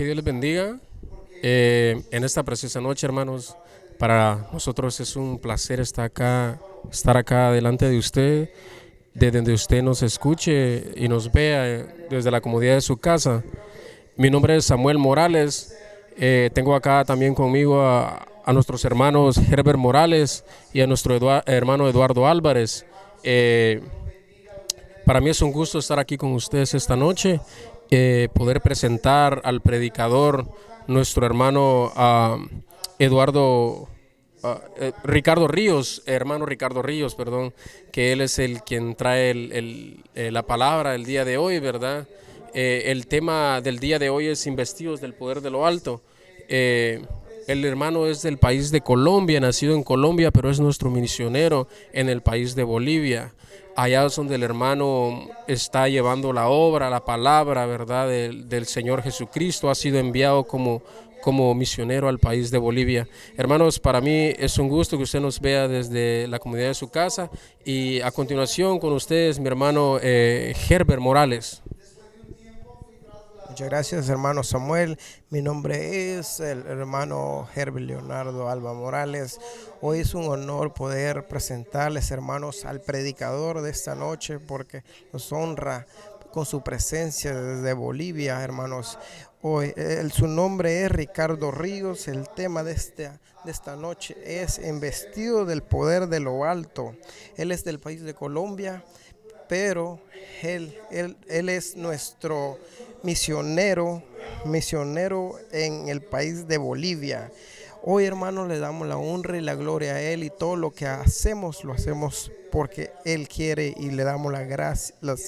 Que Dios les bendiga. En esta preciosa noche, hermanos, para nosotros es un placer estar acá delante de usted, de donde usted nos escuche y nos vea desde la comodidad de su casa. Mi nombre es Samuel Morales. Tengo acá también conmigo a nuestros hermanos Herbert Morales y a nuestro hermano Eduardo Álvarez. Para mí es un gusto estar aquí con ustedes esta noche, poder presentar al predicador, nuestro hermano Eduardo, Ricardo Ríos, hermano Ricardo Ríos, perdón, que él es el quien trae la palabra el día de hoy, ¿verdad? El tema del día de hoy es investidos del poder de lo alto. El hermano es del país de Colombia, nacido en Colombia, pero es nuestro misionero en el país de Bolivia. Allá es donde el hermano está llevando la obra, la palabra, ¿verdad? Del Señor Jesucristo. Ha sido enviado como misionero al país de Bolivia. Hermanos, para mí es un gusto que usted nos vea desde la comunidad de su casa. Y a continuación con ustedes, mi hermano Herbert Morales. Muchas gracias, hermano Samuel. Mi nombre es el hermano Herbert Leonardo Alba Morales. Hoy es un honor poder presentarles, hermanos, al predicador de esta noche, porque nos honra con su presencia desde Bolivia, hermanos. Hoy su nombre es Ricardo Ríos. El tema de esta noche es Investido del poder de lo alto. Él es del país de Colombia, pero él es nuestro misionero en el país de Bolivia. Hoy, hermanos, le damos la honra y la gloria a Él, y todo lo que hacemos, lo hacemos porque Él quiere, y le damos las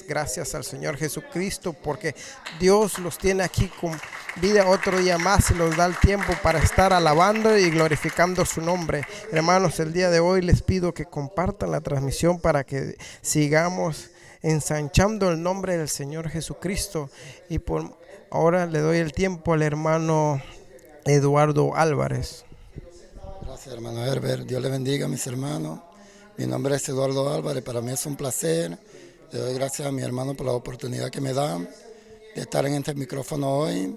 gracias al Señor Jesucristo, porque Dios los tiene aquí con vida otro día más y los da el tiempo para estar alabando y glorificando su nombre. Hermanos, el día de hoy les pido que compartan la transmisión para que sigamos ensanchando el nombre del Señor Jesucristo. Y por ahora le doy el tiempo al hermano Eduardo Álvarez. Gracias, hermano Herbert. Dios le bendiga, mis hermanos. Mi nombre es Eduardo Álvarez. Para mí es un placer. Le doy gracias a mi hermano por la oportunidad que me dan de estar en este micrófono hoy.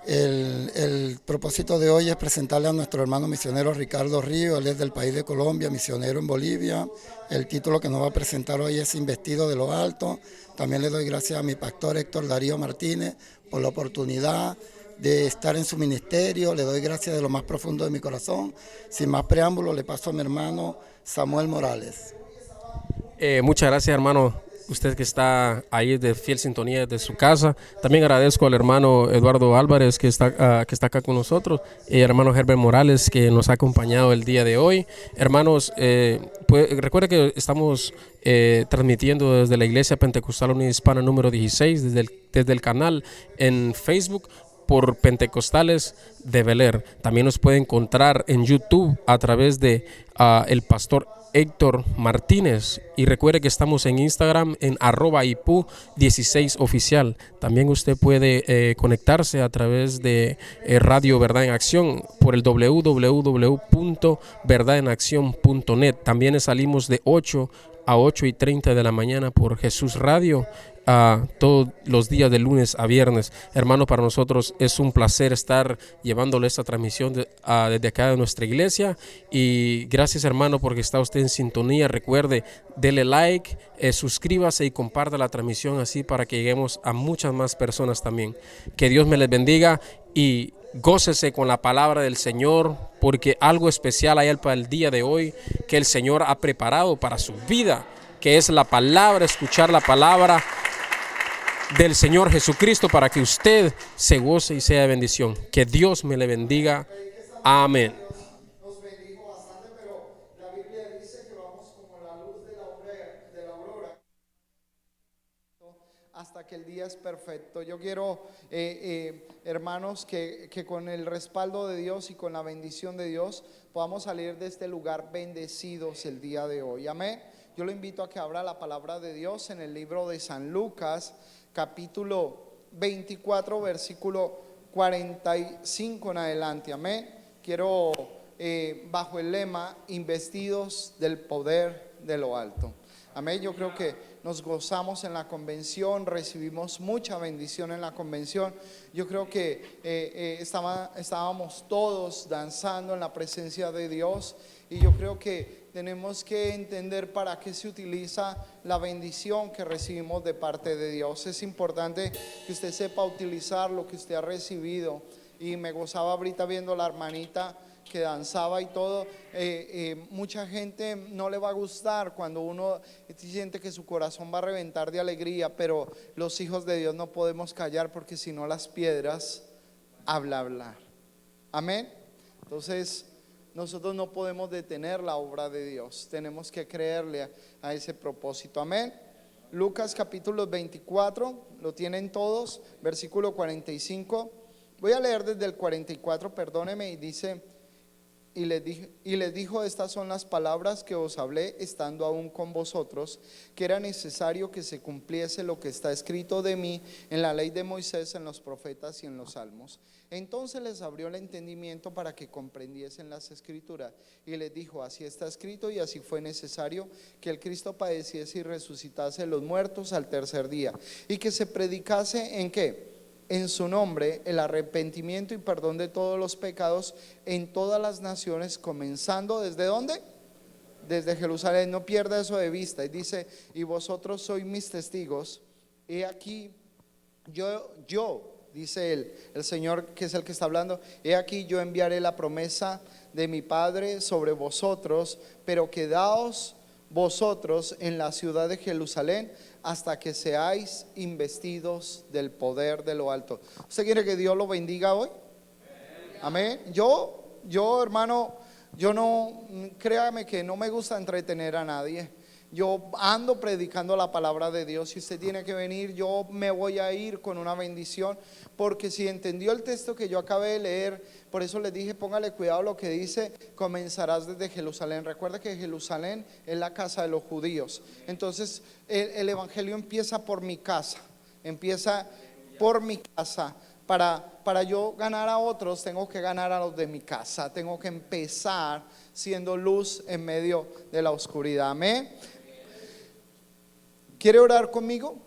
El propósito de hoy es presentarle a nuestro hermano misionero Ricardo Ríos. Él es del país de Colombia, misionero en Bolivia. El título que nos va a presentar hoy es Investido de lo alto. También le doy gracias a mi pastor Héctor Darío Martínez por la oportunidad de estar en su ministerio. Le doy gracias de lo más profundo de mi corazón. Sin más preámbulo, le paso a mi hermano Samuel Morales. Muchas gracias, hermano. Usted que está ahí de fiel sintonía de su casa. También agradezco al hermano Eduardo Álvarez que está acá con nosotros, y al hermano Herbert Morales que nos ha acompañado el día de hoy. Hermanos, recuerden que estamos transmitiendo desde la Iglesia Pentecostal Unida Hispana número 16, desde el canal en Facebook por Pentecostales de Bel-Air. También nos puede encontrar en YouTube a través de el pastor Héctor Martínez, y recuerde que estamos en Instagram en @ipu16oficial. También usted puede conectarse a través de Radio Verdad en Acción por el www.verdadenaccion.net. También salimos de 8 a 8:30 de la mañana por Jesús Radio, todos los días de lunes a viernes. Hermano, para nosotros es un placer estar llevándole esta transmisión desde acá de nuestra iglesia, y gracias, hermano, porque está usted en sintonía. Recuerde, dele like, suscríbase y comparta la transmisión, así para que lleguemos a muchas más personas también. Que Dios me les bendiga y gócese con la palabra del Señor, porque algo especial hay para el día de hoy que el Señor ha preparado para su vida, que es la palabra, escuchar la palabra del Señor Jesucristo, para que usted se goce y sea de bendición. Que Dios me le bendiga. Amén. Hasta que el día es perfecto. Yo quiero, hermanos, que con el respaldo de Dios y con la bendición de Dios podamos salir de este lugar bendecidos el día de hoy. Amén. Yo lo invito a que abra la palabra de Dios en el libro de San Lucas, capítulo 24, versículo 45 en adelante. Amén. Quiero, bajo el lema, investidos del poder de lo alto. Amén. Yo creo que nos gozamos en la convención, recibimos mucha bendición en la convención. Yo creo que estábamos todos danzando en la presencia de Dios, y yo creo que tenemos que entender para qué se utiliza la bendición que recibimos de parte de Dios. Es importante que usted sepa utilizar lo que usted ha recibido, y me gozaba ahorita viendo la hermanita que danzaba y todo. Mucha gente no le va a gustar cuando uno siente que su corazón va a reventar de alegría, pero los hijos de Dios no podemos callar, porque si no las piedras hablar. Amén. Entonces nosotros no podemos detener la obra de Dios, tenemos que creerle a ese propósito. Amén. Lucas capítulo 24, lo tienen todos, versículo 45. Voy a leer desde el 44, perdóneme, y dice: y les dijo, estas son las palabras que os hablé estando aún con vosotros, que era necesario que se cumpliese lo que está escrito de mí en la ley de Moisés, en los profetas y en los salmos. Entonces les abrió el entendimiento para que comprendiesen las escrituras, y les dijo: así está escrito, y así fue necesario que el Cristo padeciese y resucitase de los muertos al tercer día, y que se predicase ¿en qué? En su nombre el arrepentimiento y perdón de todos los pecados en todas las naciones, comenzando ¿desde dónde? Desde Jerusalén. No pierda eso de vista. Y dice: y vosotros sois mis testigos. He aquí yo dice el Señor, que es el que está hablando: he aquí yo enviaré la promesa de mi Padre sobre vosotros, pero quedaos vosotros en la ciudad de Jerusalén hasta que seáis investidos del poder de lo alto. ¿Usted quiere que Dios lo bendiga hoy? Amén. Yo hermano, yo no, créame que no me gusta entretener a nadie. Yo ando predicando la palabra de Dios. Si usted tiene que venir, yo me voy a ir con una bendición, porque si entendió el texto que yo acabé de leer, por eso les dije, póngale cuidado lo que dice: comenzarás desde Jerusalén. Recuerda que Jerusalén es la casa de los judíos. Entonces el evangelio empieza por mi casa, empieza por mi casa. Para yo ganar a otros, tengo que ganar a los de mi casa. Tengo que empezar siendo luz en medio de la oscuridad. Amén. ¿Quiere orar conmigo?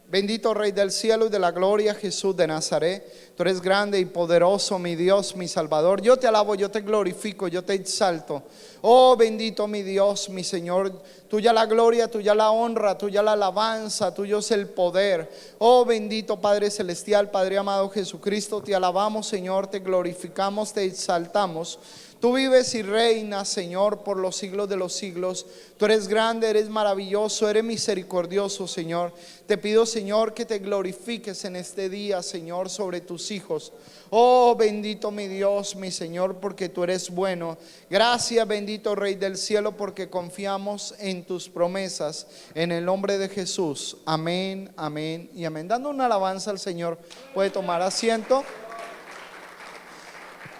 Bendito Rey del cielo y de la gloria, Jesús de Nazaret, tú eres grande y poderoso, mi Dios, mi Salvador. Yo te alabo, yo te glorifico, yo te exalto. Oh bendito mi Dios, mi Señor, tuya la gloria, tuya la honra, tuya la alabanza, tuyo es el poder. Oh bendito Padre celestial, Padre amado Jesucristo, te alabamos, Señor, te glorificamos, te exaltamos. Tú vives y reinas, Señor, por los siglos de los siglos. Tú eres grande, eres maravilloso, eres misericordioso, Señor. Te pido, Señor, que te glorifiques en este día, Señor, sobre tus hijos. Oh, bendito mi Dios, mi Señor, porque tú eres bueno. Gracias, bendito Rey del cielo, porque confiamos en tus promesas. En el nombre de Jesús. Amén, amén y amén. Dando una alabanza al Señor, puede tomar asiento.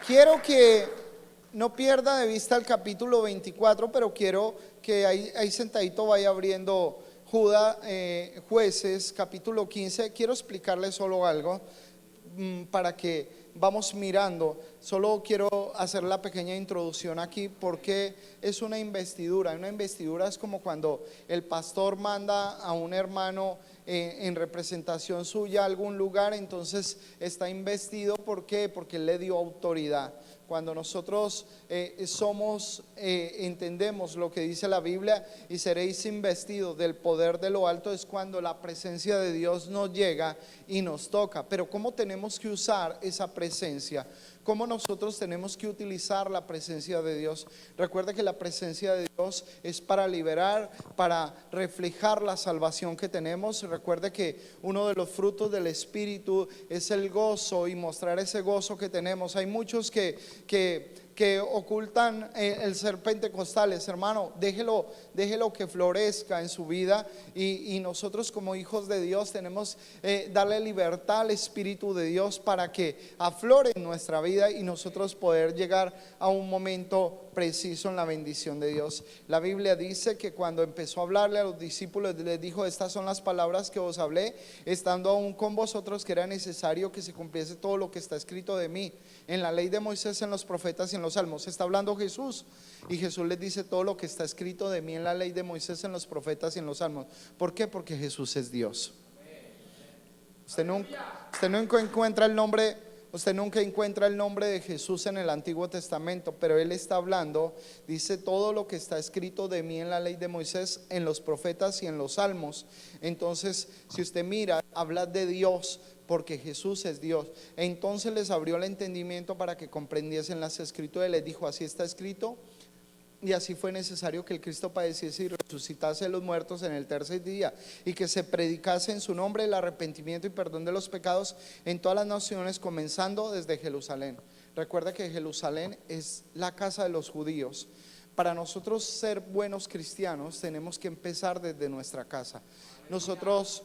Quiero que no pierda de vista el capítulo 24, pero quiero que ahí sentadito vaya abriendo Jueces capítulo 15. Quiero explicarle solo algo para que vamos mirando. Solo quiero hacer la pequeña introducción aquí, porque es una investidura. Una investidura es como cuando el pastor manda a un hermano en representación suya a algún lugar, entonces está investido. ¿Por qué? Porque él le dio autoridad. Cuando nosotros entendemos lo que dice la Biblia, y seréis investidos del poder de lo alto, es cuando la presencia de Dios nos llega y nos toca. Pero ¿cómo tenemos que usar esa presencia? ¿Cómo nosotros tenemos que utilizar la presencia de Dios? Recuerda que la presencia de Dios es para liberar, para reflejar la salvación que tenemos. Recuerda que uno de los frutos del Espíritu es el gozo, y mostrar ese gozo que tenemos. Hay muchos que ocultan el ser pentecostales. Hermano, déjelo que florezca en su vida, y nosotros como hijos de Dios tenemos darle libertad al Espíritu de Dios para que aflore en nuestra vida, y nosotros poder llegar a un momento preciso en la bendición de Dios. La Biblia dice que cuando empezó a hablarle a los discípulos, les dijo: estas son las palabras que os hablé, estando aún con vosotros, que era necesario que se cumpliese todo lo que está escrito de mí en la ley de Moisés, en los profetas y en los salmos. Está hablando Jesús, y Jesús les dice: todo lo que está escrito de mí en la ley de Moisés, en los profetas y en los salmos. ¿Por qué? Porque Jesús es Dios. Usted nunca encuentra el nombre. Usted nunca encuentra el nombre de Jesús en el Antiguo Testamento, pero Él está hablando, dice: todo lo que está escrito de mí en la ley de Moisés, en los profetas y en los salmos. Entonces, si usted mira, habla de Dios, porque Jesús es Dios. Entonces les abrió el entendimiento para que comprendiesen las escrituras, y les dijo: así está escrito. Y así fue necesario que el Cristo padeciese y resucitase de los muertos en el tercer día, y que se predicase en su nombre el arrepentimiento y perdón de los pecados en todas las naciones, comenzando desde Jerusalén. Recuerda que Jerusalén es la casa de los judíos. Para nosotros ser buenos cristianos tenemos que empezar desde nuestra casa. Nosotros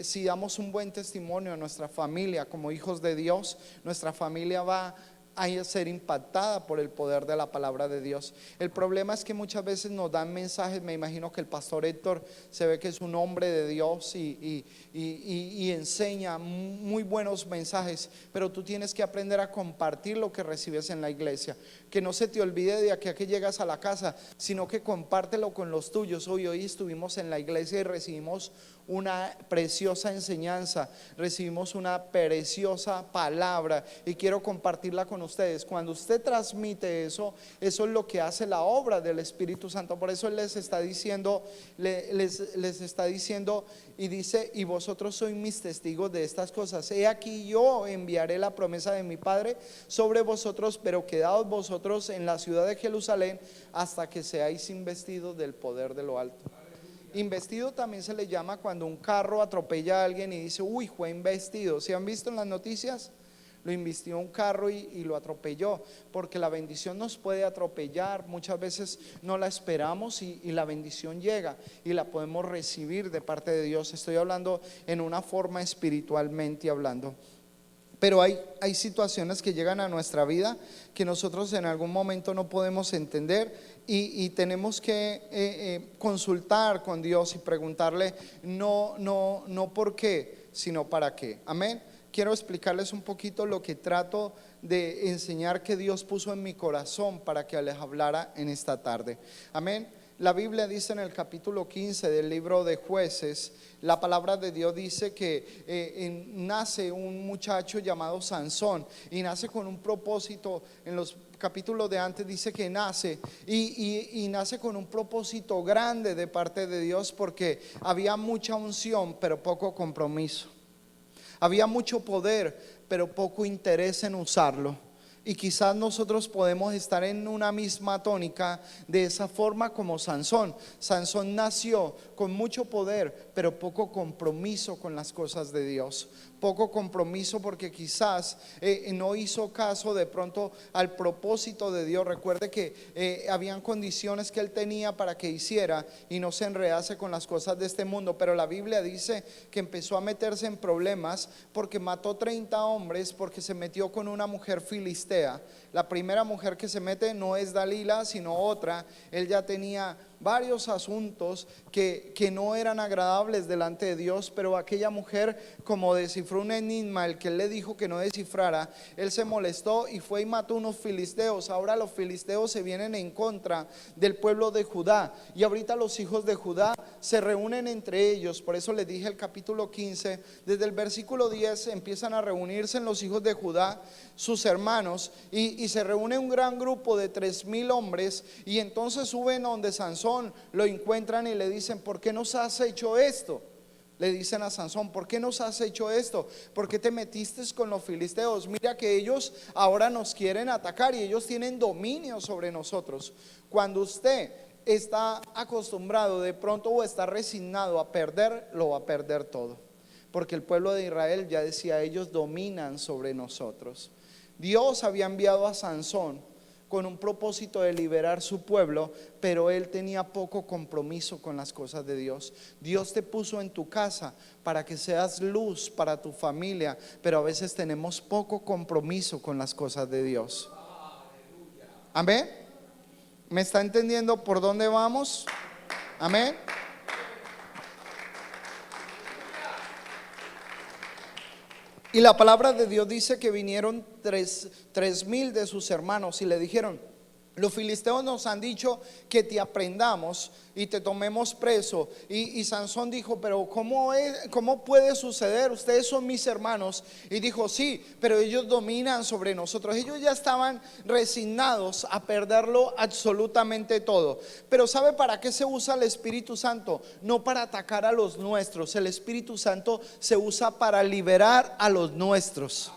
si damos un buen testimonio a nuestra familia como hijos de Dios, nuestra familia va a ser impactada por el poder de la palabra de Dios. El problema es que muchas veces nos dan mensajes. Me imagino que el pastor Héctor se ve que es un hombre de Dios y enseña muy buenos mensajes, pero tú tienes que aprender a compartir lo que recibes en la iglesia. Que no se te olvide de aquí a que llegas a la casa, sino que compártelo con los tuyos. Hoy estuvimos en la iglesia y recibimos una preciosa enseñanza, recibimos una preciosa palabra, y quiero compartirla con ustedes. Cuando usted transmite eso, eso es lo que hace la obra del Espíritu Santo. Por eso Él les está diciendo, les está diciendo, y dice: y vosotros sois mis testigos de estas cosas. He aquí, yo enviaré la promesa de mi Padre sobre vosotros, pero quedaos vosotros en la ciudad de Jerusalén hasta que seáis investidos del poder de lo alto. Investido también se le llama cuando un carro atropella a alguien y dice: uy, fue investido. ¿Se han visto en las noticias? Lo invistió un carro y lo atropelló, porque la bendición nos puede atropellar. Muchas veces no la esperamos y la bendición llega y la podemos recibir de parte de Dios. Estoy hablando en una forma espiritualmente hablando. Pero hay situaciones que llegan a nuestra vida que nosotros en algún momento no podemos entender, y tenemos que consultar con Dios y preguntarle no por qué, sino para qué. Amén. Quiero explicarles un poquito lo que trato de enseñar que Dios puso en mi corazón para que les hablara en esta tarde. Amén. La Biblia dice en el capítulo 15 del libro de Jueces, la palabra de Dios dice que nace un muchacho llamado Sansón, y nace con un propósito. En los capítulos de antes dice que nace y nace con un propósito grande de parte de Dios, porque había mucha unción pero poco compromiso. Había mucho poder pero poco interés en usarlo. Y quizás nosotros podemos estar en una misma tónica de esa forma como Sansón. Sansón nació con mucho poder pero poco compromiso con las cosas de Dios. Poco compromiso porque quizás no hizo caso de pronto al propósito de Dios. Recuerde que habían condiciones que él tenía para que hiciera y no se enredase con las cosas de este mundo. Pero la Biblia dice que empezó a meterse en problemas porque mató 30 hombres, porque se metió con una mujer filistea. La primera mujer que se mete no es Dalila, sino otra. Él ya tenía varios asuntos que no eran agradables delante de Dios, pero aquella mujer, como descifró un enigma, el que él le dijo que no descifrara, él se molestó y fue y mató unos filisteos. Ahora los filisteos se vienen en contra del pueblo de Judá, y ahorita los hijos de Judá se reúnen entre ellos. Por eso les dije el capítulo 15, desde el versículo 10 empiezan a reunirse en los hijos de Judá, sus hermanos, y se reúne un gran grupo de 3,000 hombres, y entonces suben donde Sansón, lo encuentran y le dicen: ¿por qué nos has hecho esto? Le dicen a Sansón: ¿por qué nos has hecho esto? ¿Por qué te metiste con los filisteos? Mira que ellos ahora nos quieren atacar y ellos tienen dominio sobre nosotros. Cuando usted está acostumbrado de pronto o está resignado a perder, lo va a perder todo, porque el pueblo de Israel ya decía: ellos dominan sobre nosotros. Dios había enviado a Sansón con un propósito de liberar su pueblo, pero él tenía poco compromiso con las cosas de Dios. Dios te puso en tu casa para que seas luz para tu familia, pero a veces tenemos poco compromiso con las cosas de Dios. Amén. ¿Me está entendiendo por dónde vamos? Amén. Y la palabra de Dios dice que vinieron 3,000 de sus hermanos y le dijeron: los filisteos nos han dicho que te aprendamos y te tomemos preso. Y Sansón dijo: pero ¿cómo puede suceder? Ustedes son mis hermanos. Y dijo: sí, pero ellos dominan sobre nosotros. Ellos ya estaban resignados a perderlo absolutamente todo. Pero ¿sabe para qué se usa el Espíritu Santo? No para atacar a los nuestros. El Espíritu Santo se usa para liberar a los nuestros.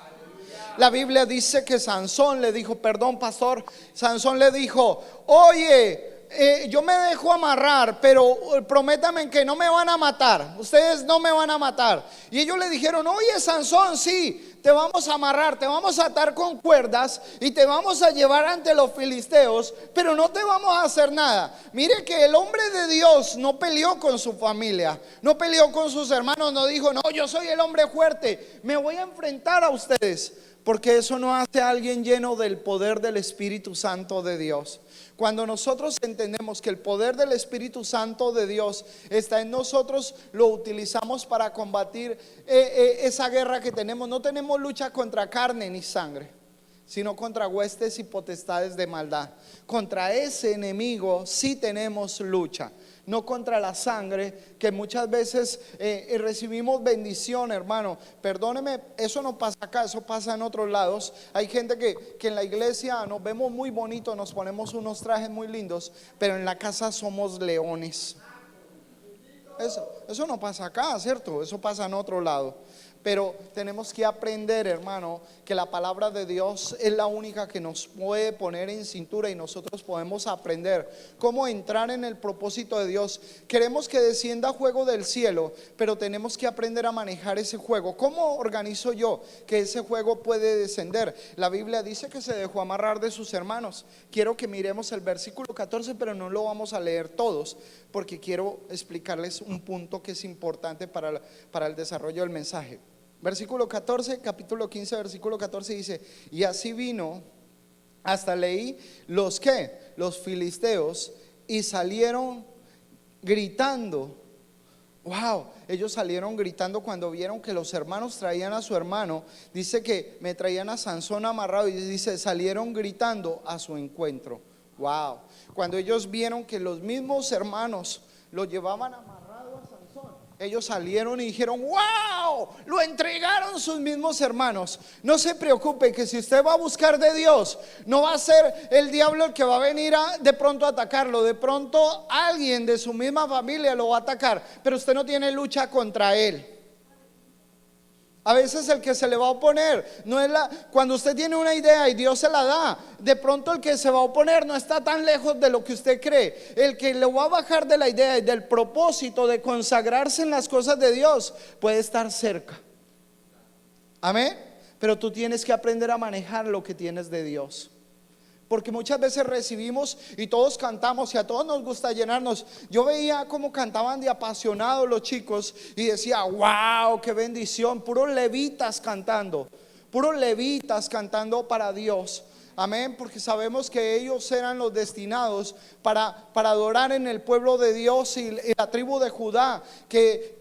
La Biblia dice que Sansón le dijo, perdón pastor, Sansón le dijo: oye, yo me dejo amarrar, pero prométame que no me van a matar. Ustedes no me van a matar. Y ellos le dijeron: oye Sansón, sí, te vamos a amarrar, te vamos a atar con cuerdas y te vamos a llevar ante los filisteos, pero no te vamos a hacer nada. Mire que el hombre de Dios no peleó con su familia, no peleó con sus hermanos, no dijo: no, yo soy el hombre fuerte, me voy a enfrentar a ustedes. Porque eso no hace a alguien lleno del poder del Espíritu Santo de Dios. Cuando nosotros entendemos que el poder del Espíritu Santo de Dios está en nosotros, lo utilizamos para combatir esa guerra que tenemos. No tenemos lucha contra carne ni sangre, sino contra huestes y potestades de maldad. Contra ese enemigo sí tenemos lucha. No contra la sangre, que muchas veces recibimos bendición, hermano. Perdóneme, eso no pasa acá, eso pasa en otros lados. Hay gente que en la iglesia nos vemos muy bonitos, nos ponemos unos trajes muy lindos, pero en la casa somos leones. Eso no pasa acá, ¿cierto? Eso pasa en otro lado. Pero tenemos que aprender, hermano, que la palabra de Dios es la única que nos puede poner en cintura, y nosotros podemos aprender cómo entrar en el propósito de Dios. Queremos que descienda fuego del cielo, pero tenemos que aprender a manejar ese fuego. ¿Cómo organizo yo que ese fuego puede descender? La Biblia dice que se dejó amarrar de sus hermanos. Quiero que miremos el versículo 14, pero no lo vamos a leer todos, porque quiero explicarles un punto que es importante para el desarrollo del mensaje. Versículo 14, capítulo 15, versículo 14 dice: y así vino hasta leí los filisteos, y salieron gritando. Wow, ellos salieron gritando cuando vieron que los hermanos traían a su hermano. Dice que me traían a Sansón amarrado, y dice: salieron gritando a su encuentro. Wow, cuando ellos vieron que los mismos hermanos lo llevaban amarrado a Sansón, ellos salieron y dijeron: wow, lo entregaron sus mismos hermanos. No se preocupe, que si usted va a buscar de Dios, no va a ser el diablo el que va a venir de pronto a atacarlo. De pronto alguien de su misma familia lo va a atacar, pero usted no tiene lucha contra él. A veces el que se le va a oponer no es cuando usted tiene una idea y Dios se la da, de pronto el que se va a oponer no está tan lejos de lo que usted cree. El que le va a bajar de la idea y del propósito de consagrarse en las cosas de Dios puede estar cerca. Amén. Pero tú tienes que aprender a manejar lo que tienes de Dios. Porque muchas veces recibimos y todos cantamos, y a todos nos gusta llenarnos. Yo veía cómo cantaban de apasionados los chicos y decía: wow, qué bendición, puros levitas cantando para Dios. Amén, porque sabemos que ellos eran los destinados para adorar en el pueblo de Dios, y la tribu de Judá que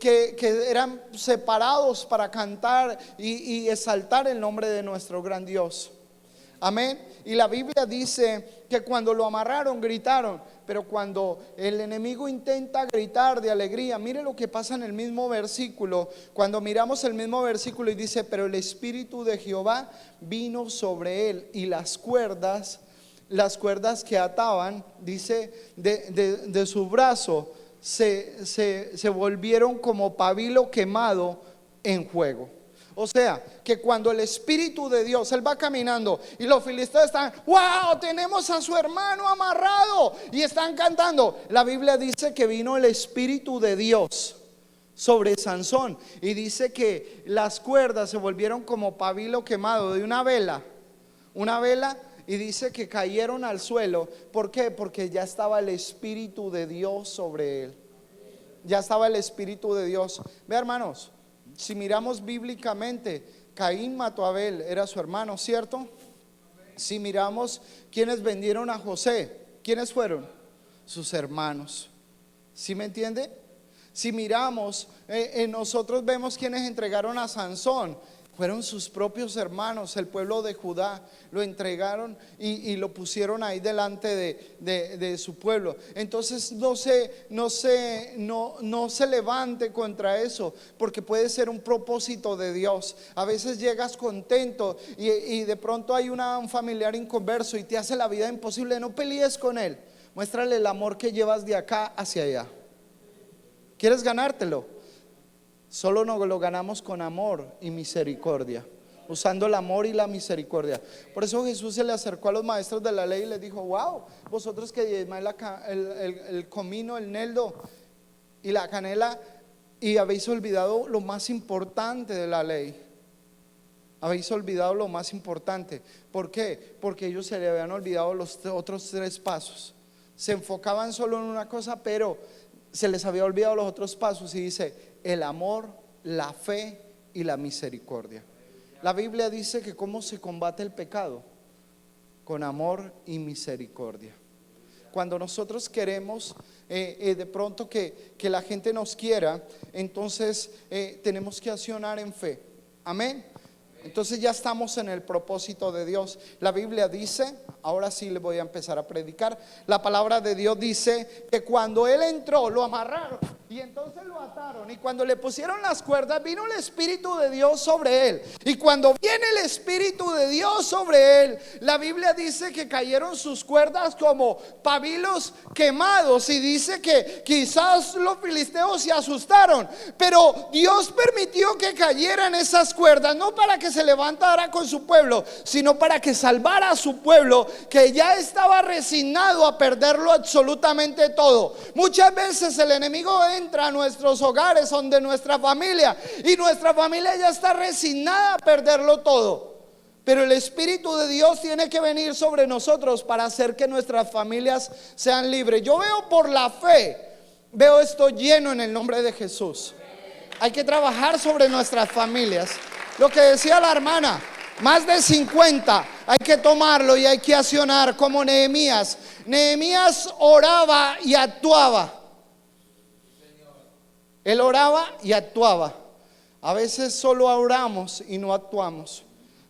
eran separados para cantar y exaltar el nombre de nuestro gran Dios. Amén. Y la Biblia dice que cuando lo amarraron gritaron, pero cuando el enemigo intenta gritar de alegría, mire lo que pasa en el mismo versículo. Cuando miramos el mismo versículo y dice: pero el Espíritu de Jehová vino sobre él, y las cuerdas que ataban, dice, de su brazo se volvieron como pabilo quemado en fuego. O sea, que cuando el Espíritu de Dios, él va caminando y los filisteos están: wow, tenemos a su hermano amarrado, y están cantando. La Biblia dice que vino el Espíritu de Dios sobre Sansón, y dice que las cuerdas se volvieron como pabilo quemado de una vela, y dice que cayeron al suelo. ¿Por qué? Porque ya estaba el Espíritu de Dios sobre él. Ya estaba el Espíritu de Dios. Ve, hermanos, si miramos bíblicamente, Caín mató a Abel, era su hermano, ¿cierto? Si miramos quienes vendieron a José, ¿Quiénes fueron? Sus hermanos. ¿Sí me entiende? Si miramos, nosotros vemos quienes entregaron a Sansón. Fueron sus propios hermanos, el pueblo de Judá. Lo entregaron y lo pusieron ahí delante de su pueblo. Entonces no se levante contra eso, porque puede ser un propósito de Dios. A veces llegas contento y de pronto hay un familiar inconverso y te hace la vida imposible. No pelees con él, muéstrale el amor que llevas de acá hacia allá. ¿Quieres ganártelo? Solo nos lo ganamos con amor y misericordia, usando el amor y la misericordia. Por eso Jesús se le acercó a los maestros de la ley y les dijo: wow, vosotros que diezmáis el comino, el eneldo y la canela, y habéis olvidado lo más importante de la ley. Habéis olvidado lo más importante. ¿Por qué? Porque ellos se le habían olvidado los otros 3 pasos. Se enfocaban solo en una cosa, pero se les había olvidado los otros pasos. Y dice: el amor, la fe y la misericordia. La Biblia dice que cómo se combate el pecado: con amor y misericordia. Cuando nosotros queremos de pronto que la gente nos quiera, entonces tenemos que accionar en fe. Amén. Entonces ya estamos en el propósito de Dios. La Biblia dice, ahora sí le voy a empezar a predicar. La palabra de Dios dice que cuando él entró lo amarraron y entonces lo ataron, y cuando le pusieron las cuerdas vino el Espíritu de Dios sobre él. Y cuando viene el Espíritu de Dios sobre él, la Biblia dice que cayeron sus cuerdas como pabilos quemados, y dice que quizás los filisteos se asustaron, pero Dios permitió que cayeran esas cuerdas, no para que se levantara con su pueblo, sino para que salvara a su pueblo, que ya estaba resignado a perderlo absolutamente todo. Muchas veces el enemigo entra a nuestros hogares, donde nuestra familia, y nuestra familia ya está resignada a perderlo todo. Pero el Espíritu de Dios tiene que venir sobre nosotros para hacer que nuestras familias sean libres. Yo veo por la fe, veo esto lleno en el nombre de Jesús. Hay que trabajar sobre nuestras familias. Lo que decía la hermana, más de 50, hay que tomarlo y hay que accionar como Nehemías. Nehemías oraba y actuaba. Él oraba y actuaba. A veces solo oramos y no actuamos.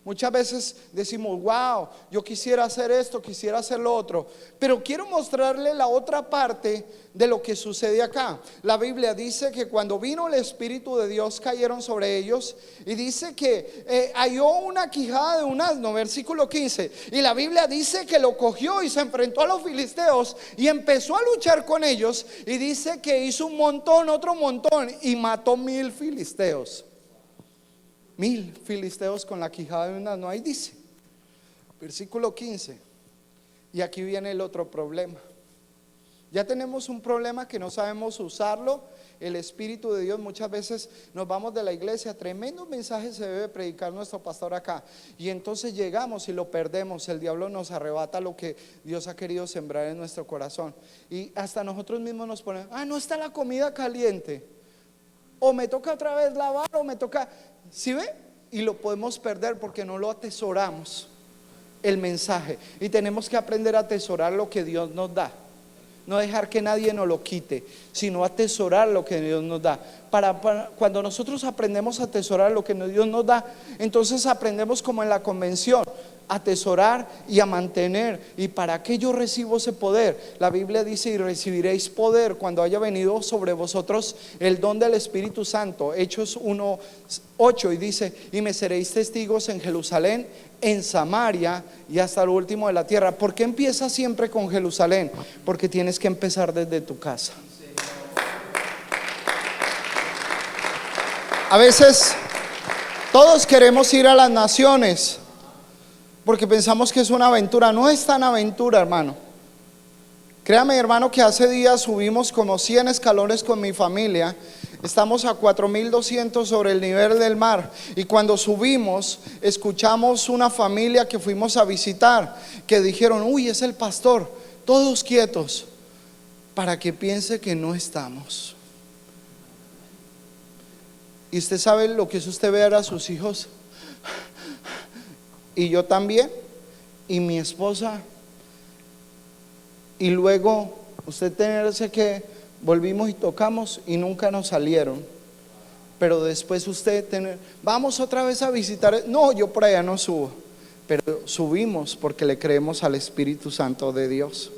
Muchas veces decimos: wow, yo quisiera hacer esto, quisiera hacer lo otro. Pero quiero mostrarle la otra parte de lo que sucede acá. La Biblia dice que cuando vino el Espíritu de Dios cayeron sobre ellos, y dice que halló una quijada de un asno, versículo 15. Y la Biblia dice que lo cogió y se enfrentó a los filisteos y empezó a luchar con ellos. Y dice que hizo un montón, otro montón, y mató 1000 filisteos. 1000 filisteos con la quijada de un asno. Ahí dice, versículo 15. Y aquí viene el otro problema. Ya tenemos un problema que no sabemos usarlo. El Espíritu de Dios, muchas veces nos vamos de la iglesia, tremendo mensaje se debe predicar nuestro pastor acá, y entonces llegamos y lo perdemos. El diablo nos arrebata lo que Dios ha querido sembrar en nuestro corazón, y hasta nosotros mismos nos ponemos: no está la comida caliente, o me toca otra vez lavar, o me toca, ¿sí ve? Y lo podemos perder porque no lo atesoramos, el mensaje. Y tenemos que aprender a atesorar lo que Dios nos da. No dejar que nadie nos lo quite, sino atesorar lo que Dios nos da. Para cuando nosotros aprendemos a atesorar lo que Dios nos da, entonces aprendemos, como en la convención, a atesorar y a mantener. ¿Y para qué yo recibo ese poder? La Biblia dice: y recibiréis poder cuando haya venido sobre vosotros el don del Espíritu Santo. Hechos 1:8, y dice: y me seréis testigos en Jerusalén, en Samaria y hasta lo último de la tierra. ¿Por qué empieza siempre con Jerusalén? Porque tienes que empezar desde tu casa. A veces todos queremos ir a las naciones porque pensamos que es una aventura. No es tan aventura, hermano. Créame, hermano, que hace días subimos como 100 escalones con mi familia. Estamos a 4200 sobre el nivel del mar, y cuando subimos escuchamos una familia que fuimos a visitar, que dijeron: uy, es el pastor. Todos quietos, para que piense que no estamos. Y usted sabe lo que es usted ver a sus hijos, y yo también, y mi esposa, y luego usted tenerse que volvimos y tocamos y nunca nos salieron. Pero después usted vamos otra vez a visitar. No, yo por allá no subo. Pero subimos porque le creemos al Espíritu Santo de Dios.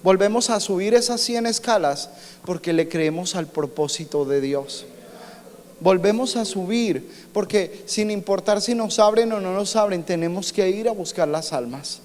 Volvemos a subir esas 100 escalas porque le creemos al propósito de Dios. Volvemos a subir porque sin importar si nos abren o no nos abren, tenemos que ir a buscar las almas.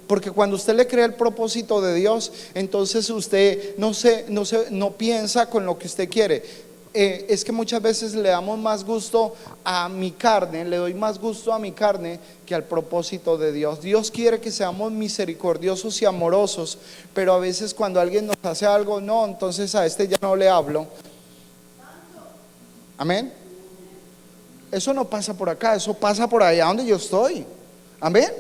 Porque cuando usted le cree el propósito de Dios, entonces usted no piensa con lo que usted quiere. Es que muchas veces le damos más gusto a mi carne, le doy más gusto a mi carne que al propósito de Dios. Dios quiere que seamos misericordiosos y amorosos, pero a veces cuando alguien nos hace algo, no, entonces a este ya no le hablo. Amén. Eso no pasa por acá, eso pasa por allá donde yo estoy. Amén.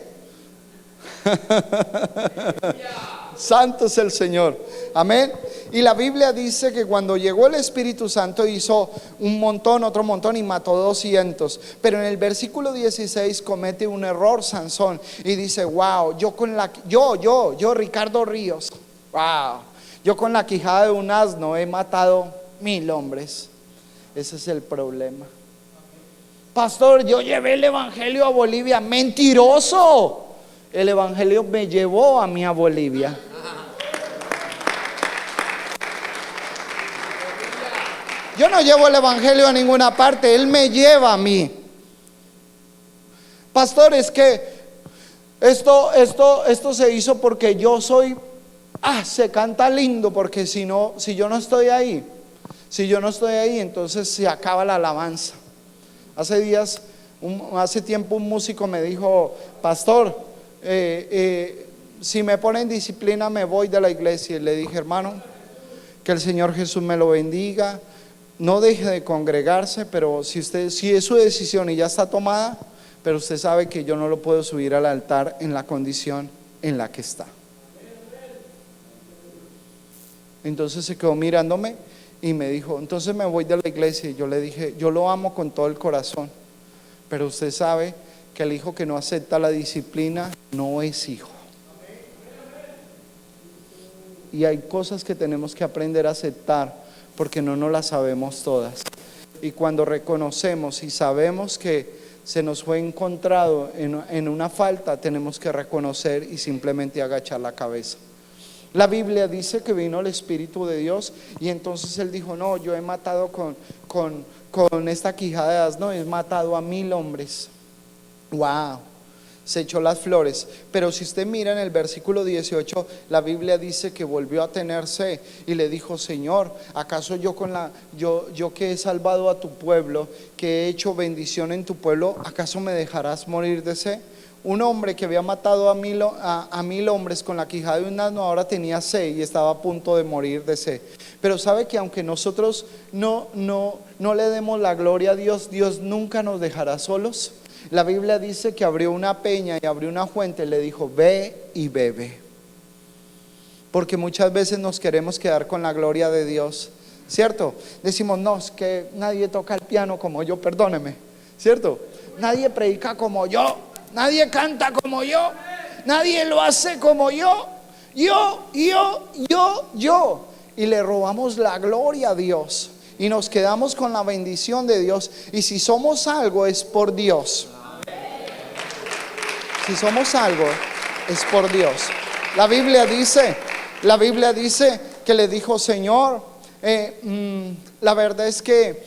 Santo es el Señor. Amén. Y la Biblia dice que cuando llegó el Espíritu Santo hizo un montón, otro montón y mató 200. Pero en el versículo 16 comete un error Sansón y dice: wow, yo Ricardo Ríos, wow, yo con la quijada de un asno he matado 1000 hombres. Ese es el problema. Pastor, yo llevé el evangelio a Bolivia. Mentiroso. El evangelio me llevó a mí a Bolivia. Yo no llevo el evangelio a ninguna parte, él me lleva a mí. Pastor, es que esto se hizo porque yo soy, se canta lindo, porque si yo no estoy ahí, entonces se acaba la alabanza. Hace tiempo un músico me dijo: pastor, si me ponen disciplina me voy de la iglesia. Y le dije: hermano, que el Señor Jesús me lo bendiga, no deje de congregarse, pero si es su decisión y ya está tomada, pero usted sabe que yo no lo puedo subir al altar en la condición en la que está. Entonces se quedó mirándome y me dijo: entonces me voy de la iglesia. Y yo le dije: yo lo amo con todo el corazón, pero usted sabe que el hijo que no acepta la disciplina no es hijo. Y hay cosas que tenemos que aprender a aceptar porque no nos las sabemos todas. Y cuando reconocemos y sabemos que se nos fue encontrado en una falta, tenemos que reconocer y simplemente agachar la cabeza. La Biblia dice que vino el Espíritu de Dios y entonces él dijo: no, yo he matado con esta quijada de asno, he matado a 1000 hombres. Wow, se echó las flores. Pero si usted mira en el versículo 18, la Biblia dice que volvió a tener sed y le dijo: Señor, ¿acaso yo que he salvado a tu pueblo, que he hecho bendición en tu pueblo, acaso me dejarás morir de sed? Un hombre que había matado a 1000 hombres con la quijada de un asno ahora tenía sed y estaba a punto de morir de sed. Pero sabe que aunque nosotros no le demos la gloria a Dios, Dios nunca nos dejará solos. La Biblia dice que abrió una peña y abrió una fuente y le dijo: ve y bebe. Porque muchas veces nos queremos quedar con la gloria de Dios, ¿cierto? Decimos: no, es que nadie toca el piano como yo, perdóneme, ¿cierto? Nadie predica como yo, nadie canta como yo, nadie lo hace como yo. Y le robamos la gloria a Dios y nos quedamos con la bendición de Dios. Y si somos algo es por Dios. Si somos algo es por Dios. La Biblia dice que le dijo: Señor, la verdad es que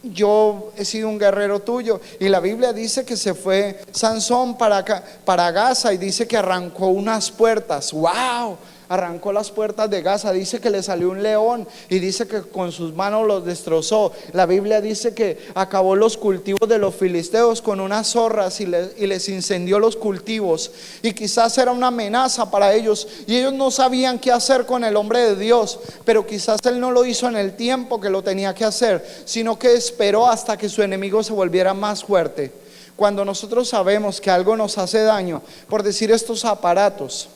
yo he sido un guerrero tuyo. Y la Biblia dice que se fue Sansón para Gaza y dice que arrancó unas puertas. ¡Wow! Arrancó las puertas de Gaza. Dice que le salió un león y dice que con sus manos los destrozó. La Biblia dice que acabó los cultivos de los filisteos con unas zorras y les incendió los cultivos. Y quizás era una amenaza para ellos y ellos no sabían qué hacer con el hombre de Dios. Pero quizás él no lo hizo en el tiempo que lo tenía que hacer, sino que esperó hasta que su enemigo se volviera más fuerte. Cuando nosotros sabemos que algo nos hace daño, por decir estos aparatos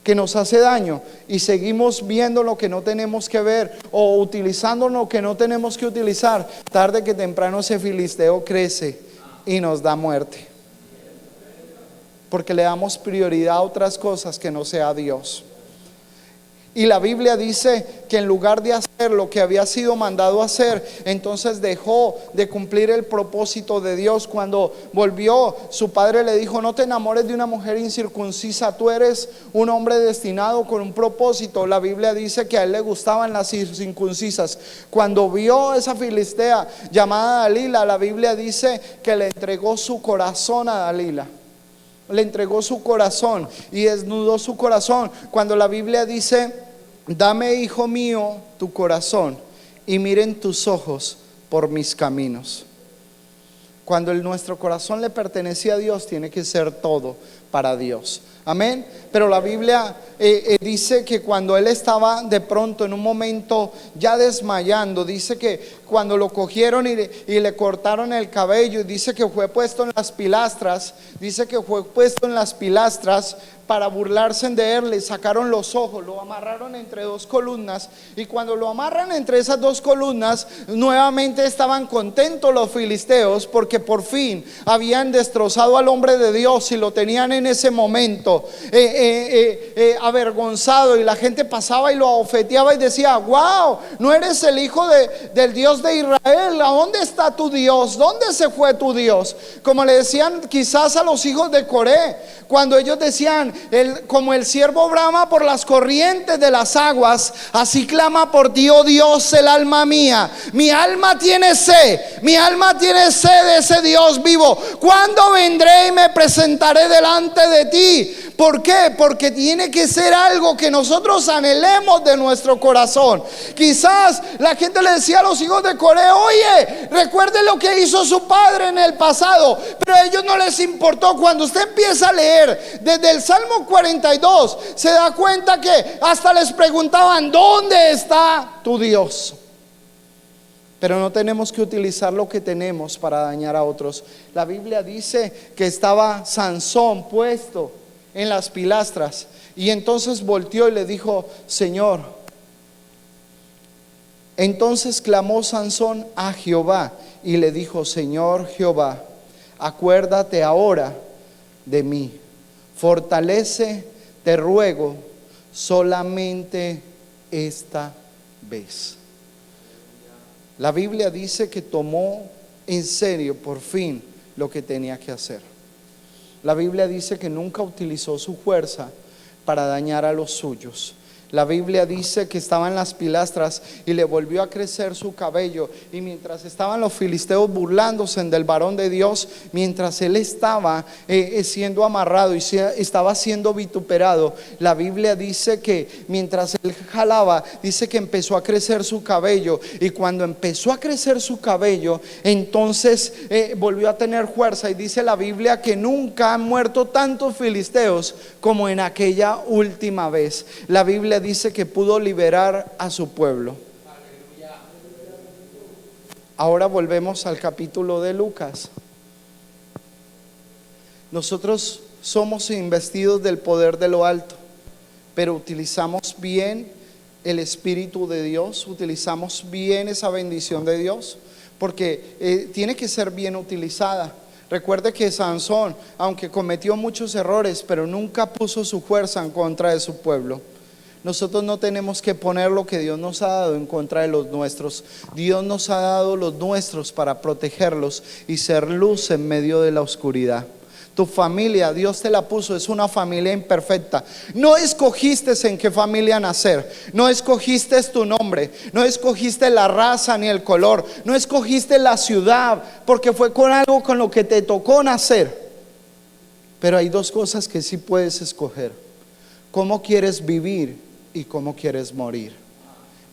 que nos hace daño, y seguimos viendo lo que no tenemos que ver o utilizando lo que no tenemos que utilizar, tarde que temprano ese filisteo crece y nos da muerte. porque le damos prioridad a otras cosas que no sea Dios. Y la Biblia dice que en lugar de hacer lo que había sido mandado a hacer, entonces dejó de cumplir el propósito de Dios. Cuando volvió, su padre le dijo: no te enamores de una mujer incircuncisa, tú eres un hombre destinado con un propósito. La Biblia dice que a él le gustaban las incircuncisas. Cuando vio esa filistea llamada Dalila, la Biblia dice que le entregó su corazón a Dalila. Le entregó su corazón y desnudó su corazón. Cuando la Biblia dice: dame, hijo mío, tu corazón y miren tus ojos por mis caminos. Cuando nuestro corazón le pertenece a Dios, tiene que ser todo para Dios. Amén. Pero la Biblia dice que cuando él estaba de pronto en un momento ya desmayando, dice que cuando lo cogieron y le cortaron el cabello, dice que fue puesto en las pilastras, para burlarse de él. Le sacaron los ojos, lo amarraron entre dos columnas, y cuando lo amarran entre esas dos columnas, nuevamente estaban contentos los filisteos, porque por fin habían destrozado al hombre de Dios y lo tenían en ese momento avergonzado, y la gente pasaba y lo abofeteaba y decía: wow, no eres el hijo del Dios de Israel, ¿a dónde está tu Dios? ¿Dónde se fue tu Dios? Como le decían quizás a los hijos de Coré, cuando ellos decían: como el siervo brama por las corrientes de las aguas, así clama por ti, oh Dios, el alma mía. Mi alma tiene sed de ese Dios vivo. ¿Cuándo vendré y me presentaré delante de ti? ¿Por qué? Porque tiene que ser algo que nosotros anhelemos de nuestro corazón. Quizás la gente le decía a los hijos de Coré: oye, recuerde lo que hizo su padre en el pasado. Pero a ellos no les importó. Cuando usted empieza a leer desde el Salmo 42, se da cuenta que hasta les preguntaban: ¿dónde está tu Dios? Pero no tenemos que utilizar lo que tenemos para dañar a otros. La Biblia dice que estaba Sansón puesto en las pilastras, y entonces volteó y le dijo: Señor. Entonces clamó Sansón a Jehová y le dijo: Señor Jehová, acuérdate ahora de mí, fortalece, te ruego, solamente esta vez. La Biblia dice que tomó en serio por fin lo que tenía que hacer. La Biblia dice que nunca utilizó su fuerza para dañar a los suyos. La Biblia dice que estaba en las pilastras y le volvió a crecer su cabello, y mientras estaban los filisteos burlándose del varón de Dios, mientras él estaba siendo amarrado y estaba siendo vituperado, la Biblia dice que mientras él jalaba, dice que empezó a crecer su cabello, y cuando empezó a crecer su cabello, entonces volvió a tener fuerza, y dice la Biblia que nunca han muerto tantos filisteos como en aquella última vez. La Biblia dice que pudo liberar a su pueblo. Ahora volvemos al capítulo de Lucas. Nosotros somos investidos del poder de lo alto, pero utilizamos bien el Espíritu de Dios, utilizamos bien esa bendición de Dios, porque tiene que ser bien utilizada. Recuerde que Sansón, aunque cometió muchos errores, pero nunca puso su fuerza en contra de su pueblo. Nosotros no tenemos que poner lo que Dios nos ha dado en contra de los nuestros. Dios nos ha dado los nuestros para protegerlos y ser luz en medio de la oscuridad. Tu familia, Dios te la puso, es una familia imperfecta. No escogiste en qué familia nacer, no escogiste tu nombre, no escogiste la raza ni el color, no escogiste la ciudad, porque fue con algo con lo que te tocó nacer. Pero hay dos cosas que sí puedes escoger: cómo quieres vivir y cómo quieres morir.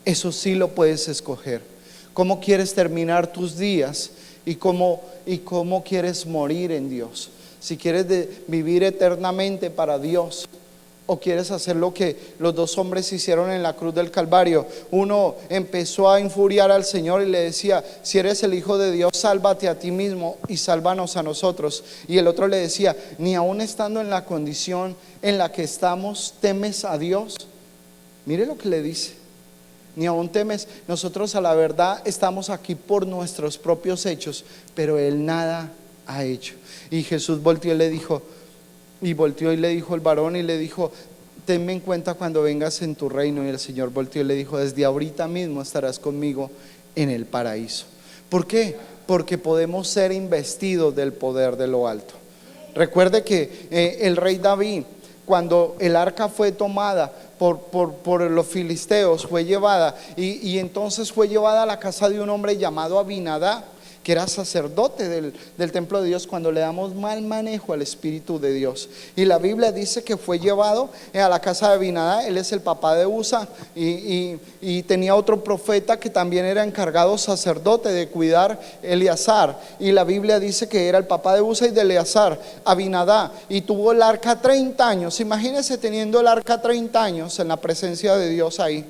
Eso sí lo puedes escoger. Cómo quieres terminar tus días y cómo quieres morir en Dios. Si quieres vivir eternamente para Dios, o quieres hacer lo que los dos hombres hicieron en la cruz del Calvario. Uno empezó a infuriar al Señor y le decía: si eres el Hijo de Dios, sálvate a ti mismo y sálvanos a nosotros. Y el otro le decía: ni aún estando en la condición en la que estamos, ¿temes a Dios? Mire lo que le dice: ni aún temes. Nosotros a la verdad estamos aquí por nuestros propios hechos, pero Él nada ha hecho. Y Jesús volteó y le dijo: Y volteó y le dijo el varón y le dijo: tenme en cuenta cuando vengas en tu reino. Y el Señor volteó y le dijo: desde ahorita mismo estarás conmigo en el paraíso. ¿Por qué? Porque podemos ser investidos del poder de lo alto. Recuerde que el rey David, cuando el arca fue tomada por los filisteos, fue llevada y entonces fue llevada a la casa de un hombre llamado Abinadab, que era sacerdote del templo de Dios, cuando le damos mal manejo al Espíritu de Dios. Y la Biblia dice que fue llevado a la casa de Abinadab. Él es el papá de Usa, y tenía otro profeta que también era encargado sacerdote de cuidar Eleazar. Y la Biblia dice que era el papá de Usa y de Eleazar, Abinadab, y tuvo el arca 30 años. Imagínense teniendo el arca 30 años en la presencia de Dios ahí,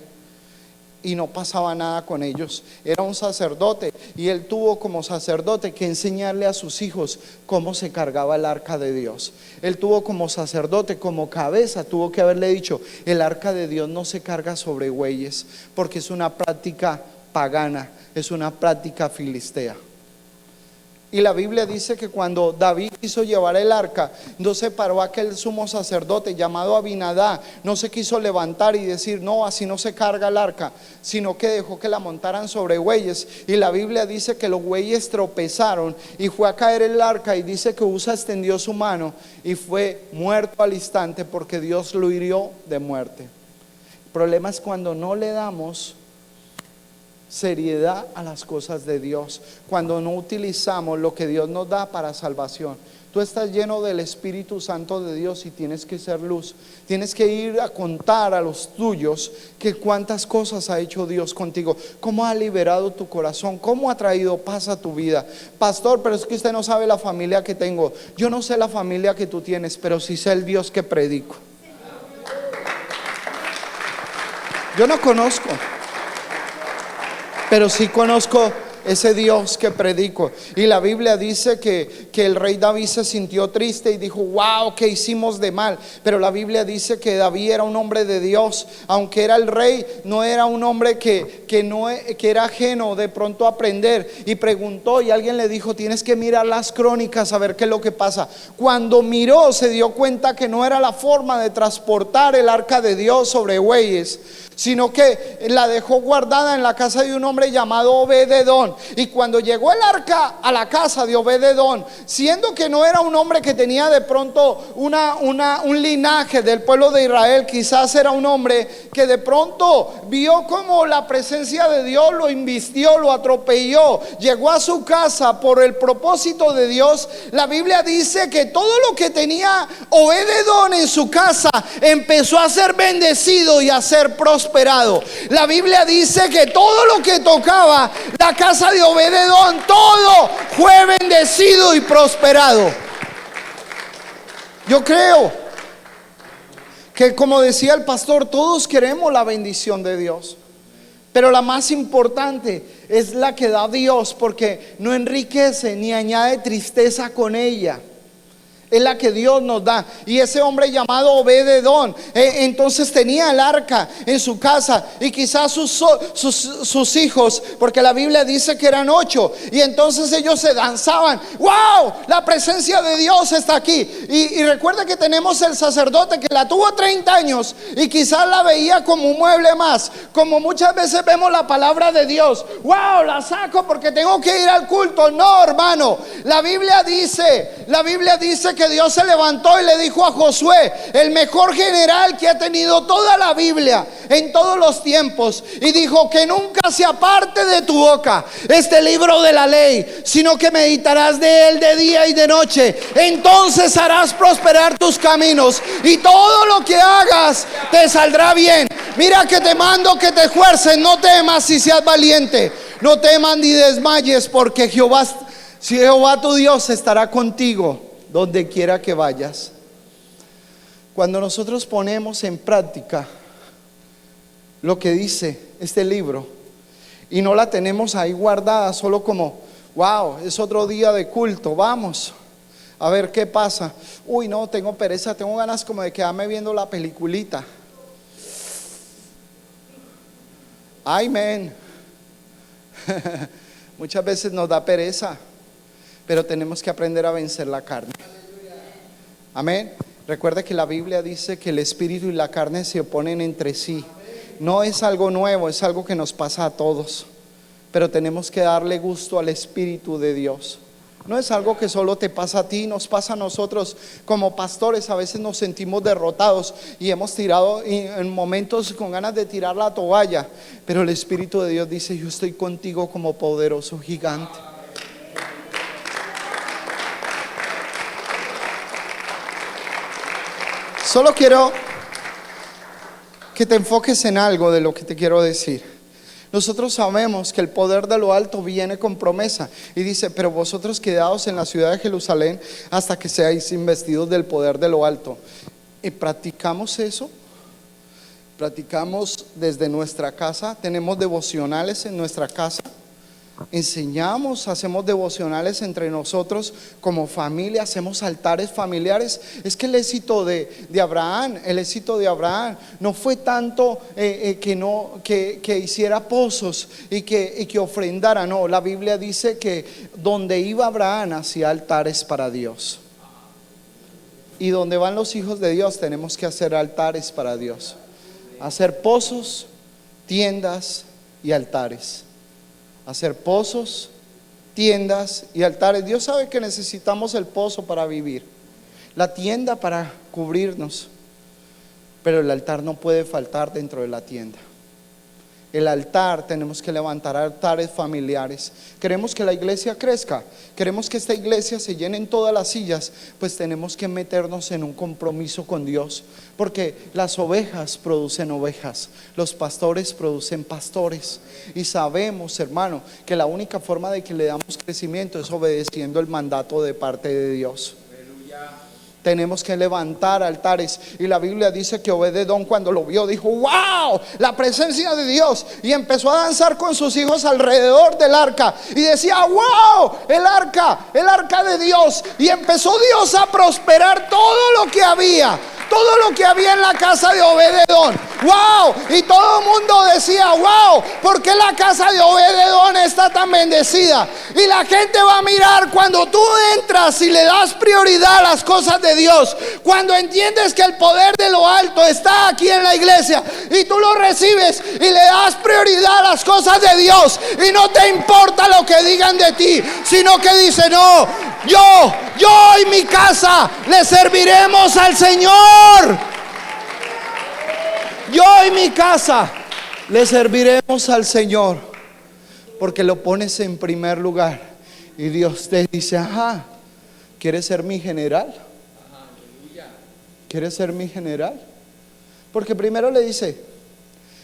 y no pasaba nada con ellos. Era un sacerdote, y él tuvo como sacerdote que enseñarle a sus hijos cómo se cargaba el arca de Dios. Él tuvo como sacerdote, como cabeza, tuvo que haberle dicho: el arca de Dios no se carga sobre bueyes, porque es una práctica pagana, es una práctica filistea. Y la Biblia dice que cuando David quiso llevar el arca, no se paró aquel sumo sacerdote llamado Abinadab, no se quiso levantar y decir: no, así no se carga el arca, sino que dejó que la montaran sobre bueyes. Y la Biblia dice que los bueyes tropezaron y fue a caer el arca, y dice que Usa extendió su mano y fue muerto al instante, porque Dios lo hirió de muerte. El problema es cuando no le damos seriedad a las cosas de Dios, cuando no utilizamos lo que Dios nos da para salvación. Tú estás lleno del Espíritu Santo de Dios y tienes que ser luz. Tienes que ir a contar a los tuyos que cuántas cosas ha hecho Dios contigo, cómo ha liberado tu corazón, cómo ha traído paz a tu vida. Pastor, pero es que usted no sabe la familia que tengo. Yo no sé la familia que tú tienes, pero sí sé el Dios que predico. Yo no conozco, pero sí conozco ese Dios que predico. Y la Biblia dice que el rey David se sintió triste y dijo: wow, ¿qué hicimos de mal? Pero la Biblia dice que David era un hombre de Dios. Aunque era el rey, no era un hombre que era ajeno de pronto a aprender. Y preguntó, y alguien le dijo: tienes que mirar las crónicas a ver qué es lo que pasa. Cuando miró, se dio cuenta que no era la forma de transportar el arca de Dios sobre bueyes, sino que la dejó guardada en la casa de un hombre llamado Obed-edom. Y cuando llegó el arca a la casa de Obed-edom, siendo que no era un hombre que tenía de pronto un linaje del pueblo de Israel, quizás era un hombre que de pronto vio como la presencia de Dios lo invistió, lo atropelló, llegó a su casa por el propósito de Dios. La Biblia dice que todo lo que tenía Obed-edom en su casa empezó a ser bendecido y a ser prosperado. La Biblia dice que todo lo que tocaba la casa de Obed-edom, todo fue bendecido y prosperado. Yo creo que, como decía el pastor, todos queremos la bendición de Dios, pero la más importante es la que da Dios, porque no enriquece ni añade tristeza con ella. Es la que Dios nos da. Y ese hombre llamado Obed-edom, entonces tenía el arca en su casa, y quizás sus hijos, porque la Biblia dice que eran 8, y entonces ellos se danzaban. ¡Wow! La presencia de Dios está aquí. Y recuerda que tenemos el sacerdote que la tuvo 30 años y quizás la veía como un mueble más, como muchas veces vemos la palabra de Dios. ¡Wow! La saco porque tengo que ir al culto. No, hermano, la Biblia dice que Dios se levantó y le dijo a Josué, el mejor general que ha tenido toda la Biblia en todos los tiempos, y dijo: que nunca se aparte de tu boca este libro de la ley, sino que meditarás de él de día y de noche. Entonces harás prosperar tus caminos, y todo lo que hagas te saldrá bien. Mira que te mando que te esfuerces, no temas y seas valiente. No temas ni desmayes, porque Jehová tu Dios estará contigo donde quiera que vayas. Cuando nosotros ponemos en práctica lo que dice este libro y no la tenemos ahí guardada solo como: wow, es otro día de culto, vamos a ver qué pasa. Uy, no, tengo pereza, tengo ganas como de quedarme viendo la peliculita. Amén. Muchas veces nos da pereza, pero tenemos que aprender a vencer la carne. Amén. Recuerde que la Biblia dice que el espíritu y la carne se oponen entre sí. No es algo nuevo, es algo que nos pasa a todos. Pero tenemos que darle gusto al Espíritu de Dios. No es algo que solo te pasa a ti, nos pasa a nosotros como pastores. A veces nos sentimos derrotados y hemos tirado en momentos con ganas de tirar la toalla. Pero el Espíritu de Dios dice: yo estoy contigo como poderoso gigante. Solo quiero que te enfoques en algo de lo que te quiero decir. Nosotros sabemos que el poder de lo alto viene con promesa. Y dice: pero vosotros quedaos en la ciudad de Jerusalén hasta que seáis investidos del poder de lo alto. ¿Y practicamos eso? Practicamos desde nuestra casa. Tenemos devocionales en nuestra casa. Enseñamos, hacemos devocionales entre nosotros como familia, hacemos altares familiares. Es que el éxito de Abraham no fue tanto que hiciera pozos y que ofrendara. No, la Biblia dice que donde iba Abraham hacía altares para Dios. Y donde van los hijos de Dios tenemos que hacer altares para Dios. Hacer pozos, tiendas y altares. Hacer pozos, tiendas y altares. Dios sabe que necesitamos el pozo para vivir, la tienda para cubrirnos, pero el altar no puede faltar dentro de la tienda. El altar, tenemos que levantar altares familiares. Queremos que la iglesia crezca, queremos que esta iglesia se llene en todas las sillas, pues tenemos que meternos en un compromiso con Dios, porque las ovejas producen ovejas, los pastores producen pastores. Y sabemos, hermano, que la única forma de que le damos crecimiento es obedeciendo el mandato de parte de Dios. Tenemos que levantar altares. Y la Biblia dice que Obed-edom, cuando lo vio, dijo: wow, la presencia de Dios. Y empezó a danzar con sus hijos alrededor del arca. Y decía: wow, el arca de Dios. Y empezó Dios a prosperar todo lo que había en la casa de Obed-edom. Wow, y todo el mundo decía: wow, ¿por qué la casa de Obed-edom está tan bendecida? Y la gente va a mirar cuando tú entras y le das prioridad a las cosas de Dios, cuando entiendes que el poder de lo alto está aquí en la iglesia y tú lo recibes y le das prioridad a las cosas de Dios, y no te importa lo que digan de ti, sino que dice: no, yo y mi casa le serviremos al Señor. Yo y mi casa le serviremos al Señor, porque lo pones en primer lugar. Y Dios te dice: ajá, ¿quieres ser mi general? ¿Quieres ser mi general? Porque primero le dice,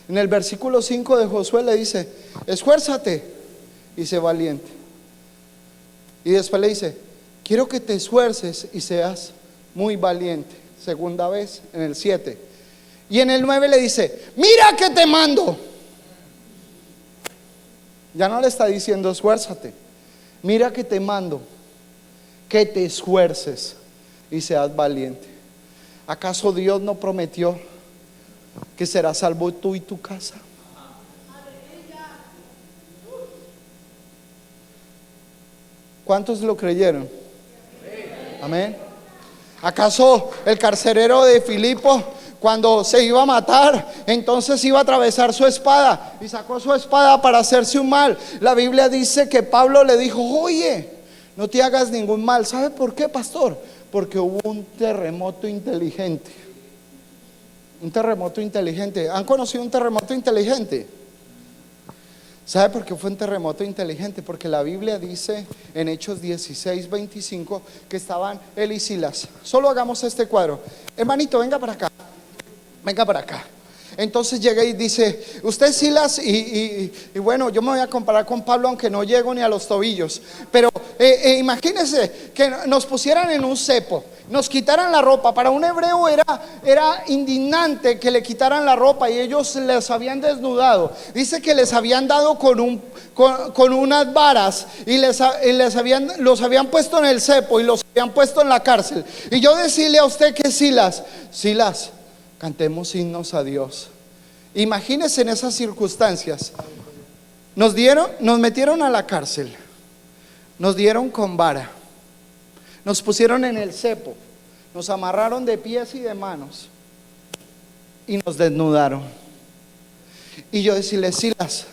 en el versículo 5 de Josué le dice: esfuérzate y sé valiente. Y después le dice: quiero que te esfuerces y seas muy valiente. Segunda vez, en el 7. Y en el 9 le dice: mira que te mando. Ya no le está diciendo esfuérzate, mira que te mando, que te esfuerces y seas valiente. ¿Acaso Dios no prometió que serás salvo tú y tu casa? ¿Cuántos lo creyeron? Amén. ¿Acaso el carcelero de Filipo, cuando se iba a matar, entonces iba a atravesar su espada y sacó su espada para hacerse un mal? La Biblia dice que Pablo le dijo: oye, no te hagas ningún mal. ¿Sabe por qué, pastor? Porque hubo un terremoto inteligente. Un terremoto inteligente. ¿Han conocido un terremoto inteligente? ¿Sabe por qué fue un terremoto inteligente? Porque la Biblia dice en Hechos 16:25 que estaban él y Silas. Solo hagamos este cuadro. Hermanito, venga para acá. Venga para acá. Entonces llega y dice: usted Silas, y bueno, yo me voy a comparar con Pablo, aunque no llego ni a los tobillos. Pero imagínense que nos pusieran en un cepo, nos quitaran la ropa. Para un hebreo era indignante que le quitaran la ropa, y ellos les habían desnudado. Dice que les habían dado con unas varas y los habían puesto en el cepo y los habían puesto en la cárcel. Y yo decirle a usted que Silas, cantemos himnos a Dios. Imagínense en esas circunstancias. Nos metieron a la cárcel, nos dieron con vara, nos pusieron en el cepo, Nos amarraron de pies y de manos y nos desnudaron. Y yo decirle: Silas,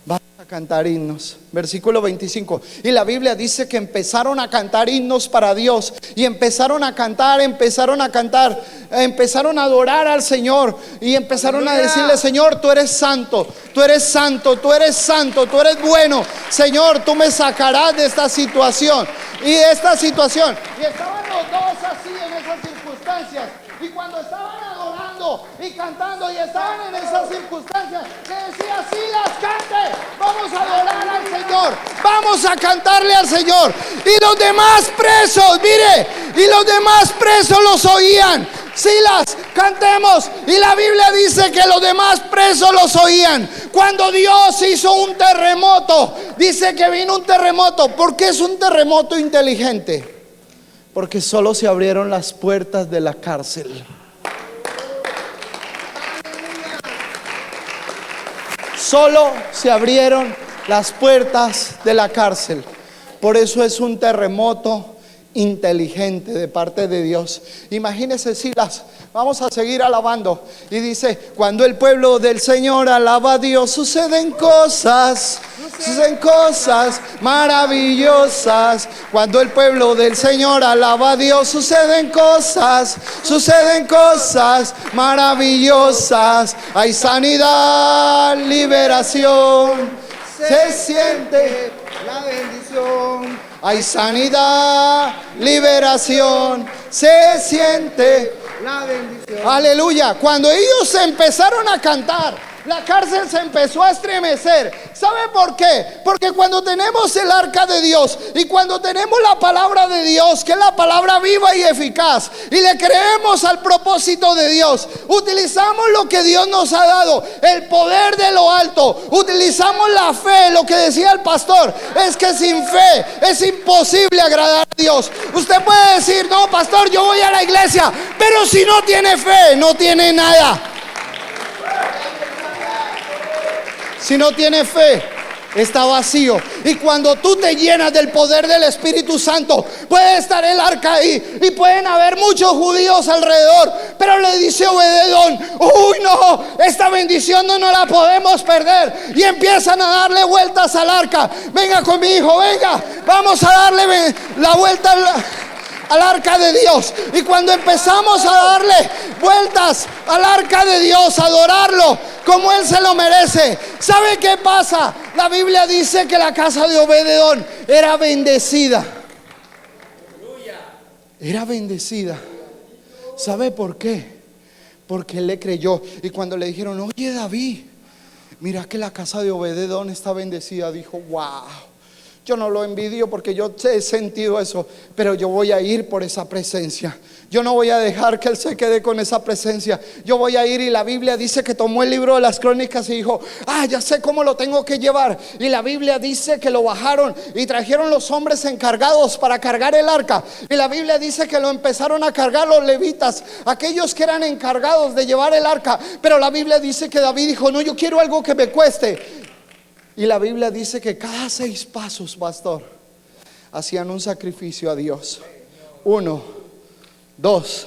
vamos a cantar himnos. Versículo 25. Y la Biblia dice que empezaron a cantar himnos para Dios. Y empezaron a cantar, empezaron a adorar al Señor. Y empezaron a decirle: Señor, tú eres santo, tú eres santo, tú eres santo, tú eres bueno. Señor, tú me sacarás de esta situación y de esta situación. Y estaban los dos así en esas circunstancias. Y cuando estaban adorando y cantando y estaban en esas circunstancias, le decía: Silas, cante, vamos a adorar al Señor, vamos a cantarle al Señor. Y los demás presos, mire, y los demás presos los oían: Silas, cantemos. Y la Biblia dice que los demás presos los oían. Cuando Dios hizo un terremoto, dice que vino un terremoto. ¿Por qué es un terremoto inteligente? Porque solo se abrieron las puertas de la cárcel. Solo se abrieron las puertas de la cárcel. Por eso es un terremoto inteligente de parte de Dios. Imagínense, Silas, vamos a seguir alabando. Y dice: cuando el pueblo del Señor alaba a Dios, suceden cosas maravillosas. Cuando el pueblo del Señor alaba a Dios, suceden cosas maravillosas. Hay sanidad, liberación, se siente la bendición. Hay sanidad, liberación, se siente la bendición. Aleluya. Cuando ellos empezaron a cantar, la cárcel se empezó a estremecer. ¿Sabe por qué? Porque cuando tenemos el arca de Dios y cuando tenemos la palabra de Dios, que es la palabra viva y eficaz, y le creemos al propósito de Dios, utilizamos lo que Dios nos ha dado, el poder de lo alto, utilizamos la fe. Lo que decía el pastor es que sin fe es imposible agradar a Dios. Usted puede decir: no, pastor, yo voy a la iglesia, pero si no tiene fe, no tiene nada. Si no tiene fe, está vacío. Y cuando tú te llenas del poder del Espíritu Santo, puede estar el arca ahí y pueden haber muchos judíos alrededor, pero le dice Obededón: uy, no, esta bendición no la podemos perder. Y empiezan a darle vueltas al arca. Venga con mi hijo, venga, vamos a darle la vuelta al arca de Dios. Y cuando empezamos a darle vueltas al arca de Dios, a adorarlo como Él se lo merece, ¿sabe qué pasa? La Biblia dice que la casa de Obededón era bendecida. Era bendecida. ¿Sabe por qué? Porque él le creyó. Y cuando le dijeron: oye, David, mira que la casa de Obededón está bendecida, dijo: wow, yo no lo envidio porque yo he sentido eso, pero yo voy a ir por esa presencia. Yo no voy a dejar que él se quede con esa presencia. Yo voy a ir. Y la Biblia dice que tomó el libro de las crónicas y dijo: ya sé cómo lo tengo que llevar. Y la Biblia dice que lo bajaron y trajeron los hombres encargados para cargar el arca. Y la Biblia dice que lo empezaron a cargar los levitas, aquellos que eran encargados de llevar el arca. Pero la Biblia dice que David dijo: no, yo quiero algo que me cueste. Y la Biblia dice que cada 6 pasos, pastor, hacían un sacrificio a Dios. 1, 2,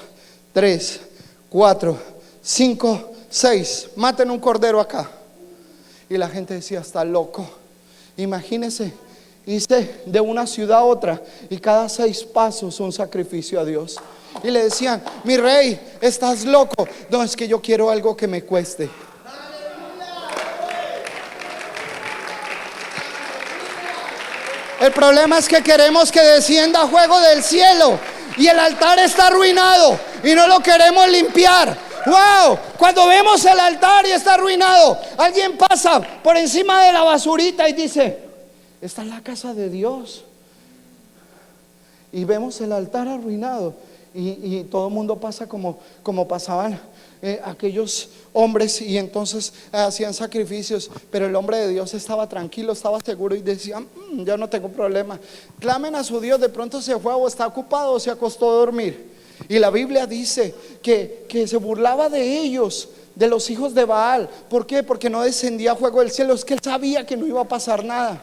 3, 4, 5, 6. Maten un cordero acá. Y la gente decía: está loco. Imagínense, hice de una ciudad a otra y cada 6 pasos un sacrificio a Dios. Y le decían: mi rey, estás loco. No, es que yo quiero algo que me cueste. El problema es que queremos que descienda fuego del cielo y el altar está arruinado y no lo queremos limpiar. Wow, cuando vemos el altar y está arruinado, alguien pasa por encima de la basurita y dice: esta es la casa de Dios. Y vemos el altar arruinado y todo el mundo pasa como pasaban aquellos hombres, y entonces hacían sacrificios, pero el hombre de Dios estaba tranquilo, estaba seguro y decía: yo no tengo problema. Clamen a su Dios. De pronto se fue o está ocupado o se acostó a dormir. Y la Biblia dice que se burlaba de ellos, de los hijos de Baal. ¿Por qué? Porque no descendía fuego del cielo. Es que él sabía que no iba a pasar nada.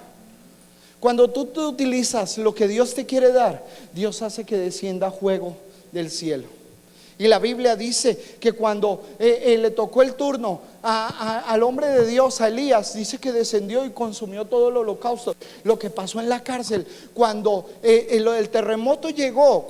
Cuando tú utilizas lo que Dios te quiere dar, Dios hace que descienda fuego del cielo. Y la Biblia dice que cuando le tocó el turno al hombre de Dios, a Elías, dice que descendió y consumió todo el holocausto. Lo que pasó en la cárcel, cuando el terremoto llegó,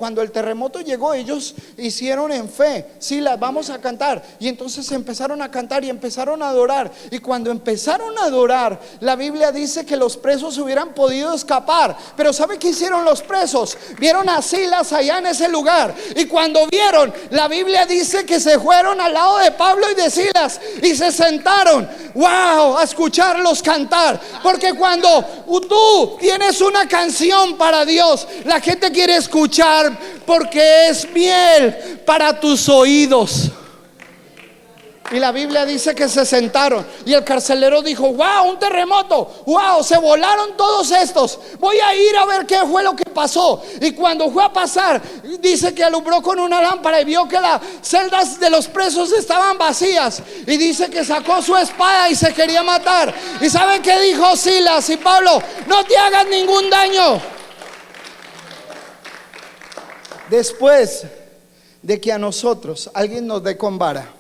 ellos hicieron en fe, sí, las vamos a cantar. Y entonces empezaron a cantar y empezaron a adorar. Y cuando empezaron a adorar, la Biblia dice que los presos hubieran podido escapar. Pero ¿sabe qué hicieron los presos? Vieron a Silas allá en ese lugar. Y cuando vieron, la Biblia dice que se fueron al lado de Pablo y de Silas y se sentaron, wow, a escucharlos cantar. Porque cuando tú tienes una canción para Dios, la gente quiere escuchar, porque es miel para tus oídos. Y la Biblia dice que se sentaron y el carcelero dijo: wow, un terremoto, wow, se volaron todos estos, voy a ir a ver qué fue lo que pasó. Y cuando fue a pasar, dice que alumbró con una lámpara y vio que las celdas de los presos estaban vacías. Y dice que sacó su espada y se quería matar. ¿Y saben qué dijo Silas y Pablo? No te hagas ningún daño. Después de que a nosotros alguien nos dé con vara,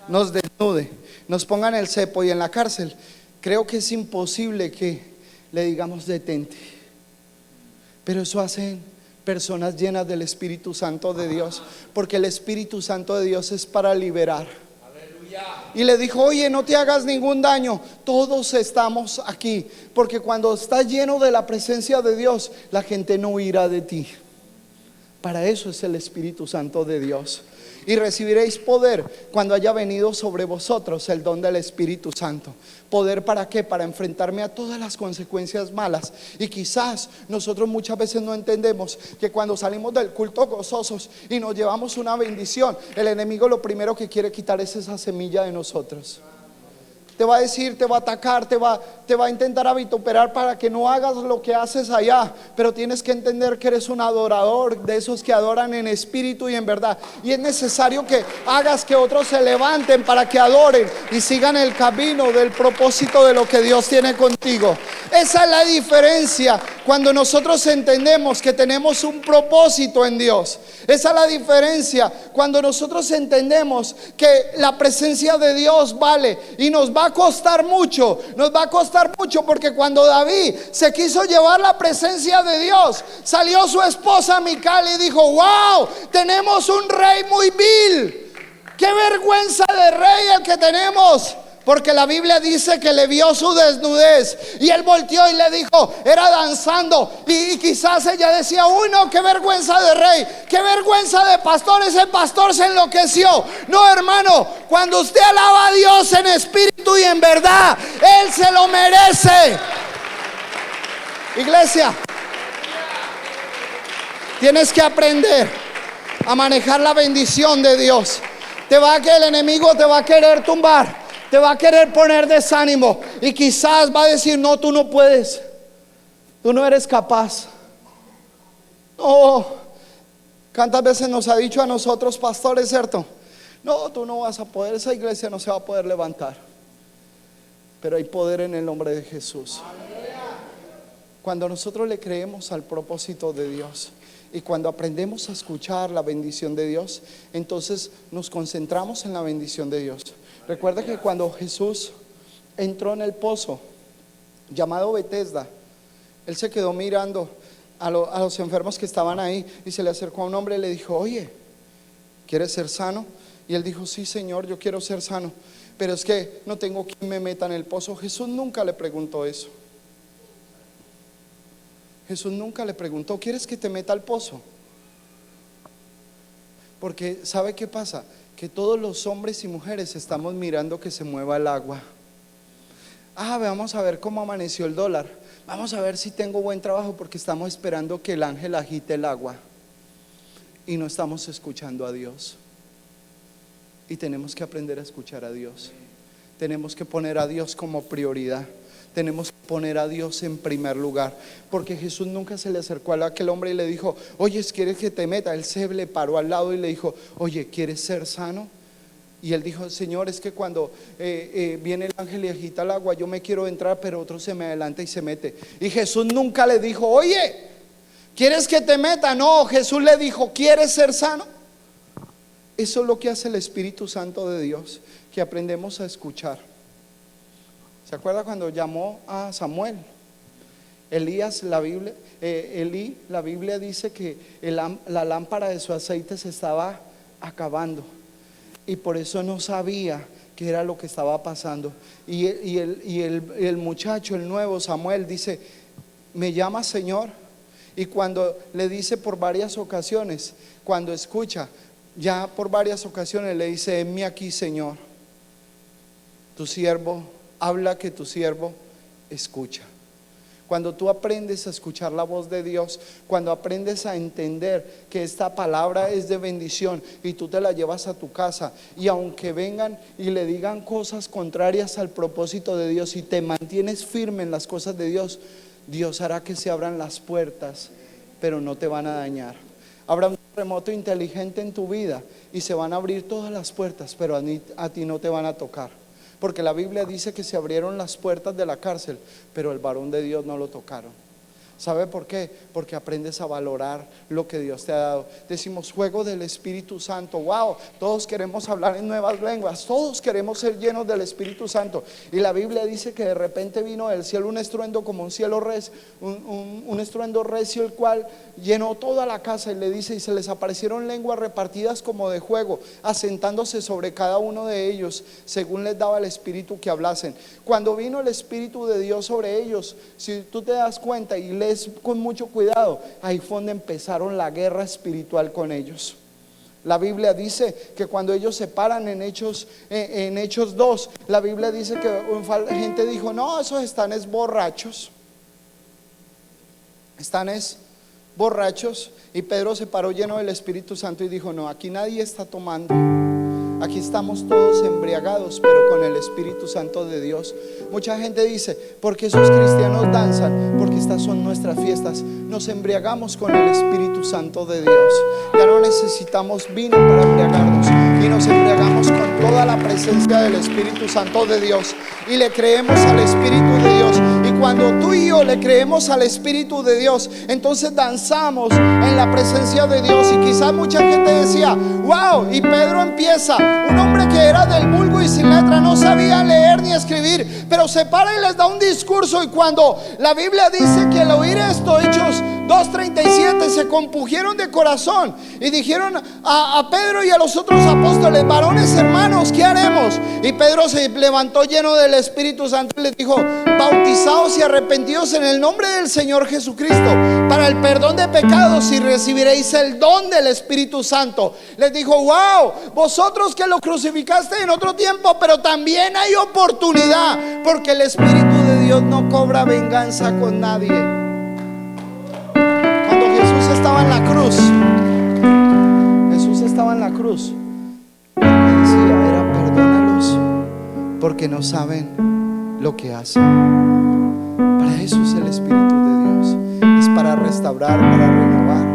nos desnude, nos pongan el cepo y en la cárcel, creo que es imposible que le digamos detente. Pero eso hacen personas llenas del Espíritu Santo de Dios, porque el Espíritu Santo de Dios es para liberar. Y le dijo: oye, no te hagas ningún daño, todos estamos aquí, porque cuando estás lleno de la presencia de Dios, la gente no huirá de ti. Para eso es el Espíritu Santo de Dios. Y recibiréis poder cuando haya venido sobre vosotros el don del Espíritu Santo. ¿Poder para qué? Para enfrentarme a todas las consecuencias malas. Y quizás nosotros muchas veces no entendemos que cuando salimos del culto gozosos y nos llevamos una bendición, el enemigo lo primero que quiere quitar es esa semilla de nosotros. Te va a decir, te va a atacar, te va a intentar vituperar para que no hagas lo que haces allá. Pero tienes que entender que eres un adorador, de esos que adoran en espíritu y en verdad. Y es necesario que hagas que otros se levanten para que adoren y sigan el camino del propósito de lo que Dios tiene contigo. Esa es la diferencia cuando nosotros entendemos que tenemos un propósito en Dios. Esa es la diferencia cuando nosotros entendemos que la presencia de Dios vale y nos va a costar mucho. Nos va a costar mucho, porque cuando David se quiso llevar la presencia de Dios, salió su esposa Mical y dijo: wow, tenemos un rey muy vil. Qué vergüenza de rey el que tenemos. Porque la Biblia dice que le vio su desnudez y él volteó y le dijo, era danzando, y quizás ella decía: uy, no, qué vergüenza de rey, qué vergüenza de pastor, ese pastor se enloqueció. No, hermano, cuando usted alaba a Dios en espíritu y en verdad, Él se lo merece. Iglesia, tienes que aprender a manejar la bendición de Dios. El enemigo te va a querer tumbar, te va a querer poner desánimo y quizás va a decir: no, tú no puedes, tú no eres capaz. No, ¿cuántas veces nos ha dicho a nosotros, pastores, cierto? No, tú no vas a poder, esa iglesia no se va a poder levantar. Pero hay poder en el nombre de Jesús. Cuando nosotros le creemos al propósito de Dios y cuando aprendemos a escuchar la bendición de Dios, entonces nos concentramos en la bendición de Dios. Recuerda que cuando Jesús entró en el pozo llamado Betesda, Él se quedó mirando a los enfermos que estaban ahí y se le acercó a un hombre y le dijo: oye, ¿quieres ser sano? Y él dijo: sí, Señor, yo quiero ser sano, pero es que no tengo quien me meta en el pozo. Jesús nunca le preguntó eso. Jesús nunca le preguntó: ¿quieres que te meta al pozo? Porque ¿sabe qué pasa? Que todos los hombres y mujeres estamos mirando que se mueva el agua. Vamos a ver cómo amaneció el dólar, vamos a ver si tengo buen trabajo, porque estamos esperando que el ángel agite el agua y no estamos escuchando a Dios. Y tenemos que aprender a escuchar a Dios. Tenemos que poner a Dios como prioridad. Tenemos que poner a Dios en primer lugar, porque Jesús nunca se le acercó a aquel hombre y le dijo: oye, ¿quieres que te meta? Él se le paró al lado y le dijo: oye, ¿quieres ser sano? Y él dijo: Señor, es que cuando viene el ángel y agita el agua, yo me quiero entrar, pero otro se me adelanta y se mete. Y Jesús nunca le dijo: oye, ¿Quieres que te meta? No, Jesús le dijo, ¿quieres ser sano? Eso es lo que hace el Espíritu Santo de Dios, que aprendemos a escuchar. ¿Se acuerda cuando llamó a Samuel? Elías, la Biblia dice que la lámpara de su aceite se estaba acabando y por eso no sabía qué era lo que estaba pasando. Y el muchacho, el nuevo Samuel, dice, ¿me llamas, Señor? Y cuando le dice por varias ocasiones, cuando escucha, ya por varias ocasiones le dice, heme aquí, Señor, tu siervo, habla que tu siervo escucha. Cuando tú aprendes a escuchar la voz de Dios, cuando aprendes a entender que esta palabra es de bendición y tú te la llevas a tu casa, y aunque vengan y le digan cosas contrarias al propósito de Dios y te mantienes firme en las cosas de Dios, Dios hará que se abran las puertas, pero no te van a dañar. Habrá un terremoto inteligente en tu vida y se van a abrir todas las puertas, pero a ti no te van a tocar. Porque la Biblia dice que se abrieron las puertas de la cárcel, pero el varón de Dios no lo tocaron. ¿Sabe por qué? Porque aprendes a valorar lo que Dios te ha dado. Decimos fuego del Espíritu Santo. Wow, todos queremos hablar en nuevas lenguas, todos queremos ser llenos del Espíritu Santo. Y la Biblia dice que de repente vino del cielo un estruendo como un cielo un estruendo recio, el cual llenó toda la casa. Y le dice, y se les aparecieron lenguas repartidas como de juego, asentándose sobre cada uno de ellos, según les daba el Espíritu que hablasen. Cuando vino el Espíritu de Dios sobre ellos, si tú te das cuenta y lees con mucho cuidado, ahí fue donde empezaron la guerra espiritual con ellos. La Biblia dice que cuando ellos se paran en Hechos 2, la Biblia dice que gente dijo, no, esos están es borrachos. Están es borrachos. Y Pedro se paró lleno del Espíritu Santo y dijo, no, aquí nadie está tomando. Aquí estamos todos embriagados, pero con el Espíritu Santo de Dios. Mucha gente dice, ¿por qué esos cristianos danzan? Porque estas son nuestras fiestas. Nos embriagamos con el Espíritu Santo de Dios. Ya no necesitamos vino para embriagarnos, y nos embriagamos con toda la presencia del Espíritu Santo de Dios. Y le creemos al Espíritu de Dios. Y cuando tú y yo le creemos al Espíritu de Dios, entonces danzamos en la presencia de Dios. Y quizás mucha gente decía, wow, y Pedro empieza, un hombre que era del vulgo y sin letra, no sabía leer ni escribir, pero se para y les da un discurso. Y cuando la Biblia dice que al oír esto, Hechos 2:37, se compungieron de corazón y dijeron a Pedro y a los otros apóstoles, varones hermanos, ¿qué haremos? Y Pedro se levantó lleno del Espíritu Santo y les dijo, bautizaos y arrepentidos en el nombre del Señor Jesucristo para el perdón de pecados, y recibiréis el don del Espíritu Santo. Les dijo, wow, vosotros que lo crucificaste en otro tiempo, pero también hay oportunidad, porque el Espíritu de Dios no cobra venganza con nadie. Cuando Jesús estaba en la cruz, lo que decía era, perdónalos porque no saben lo que hacen. Para eso es el Espíritu de Dios. Es para restaurar, para renovar,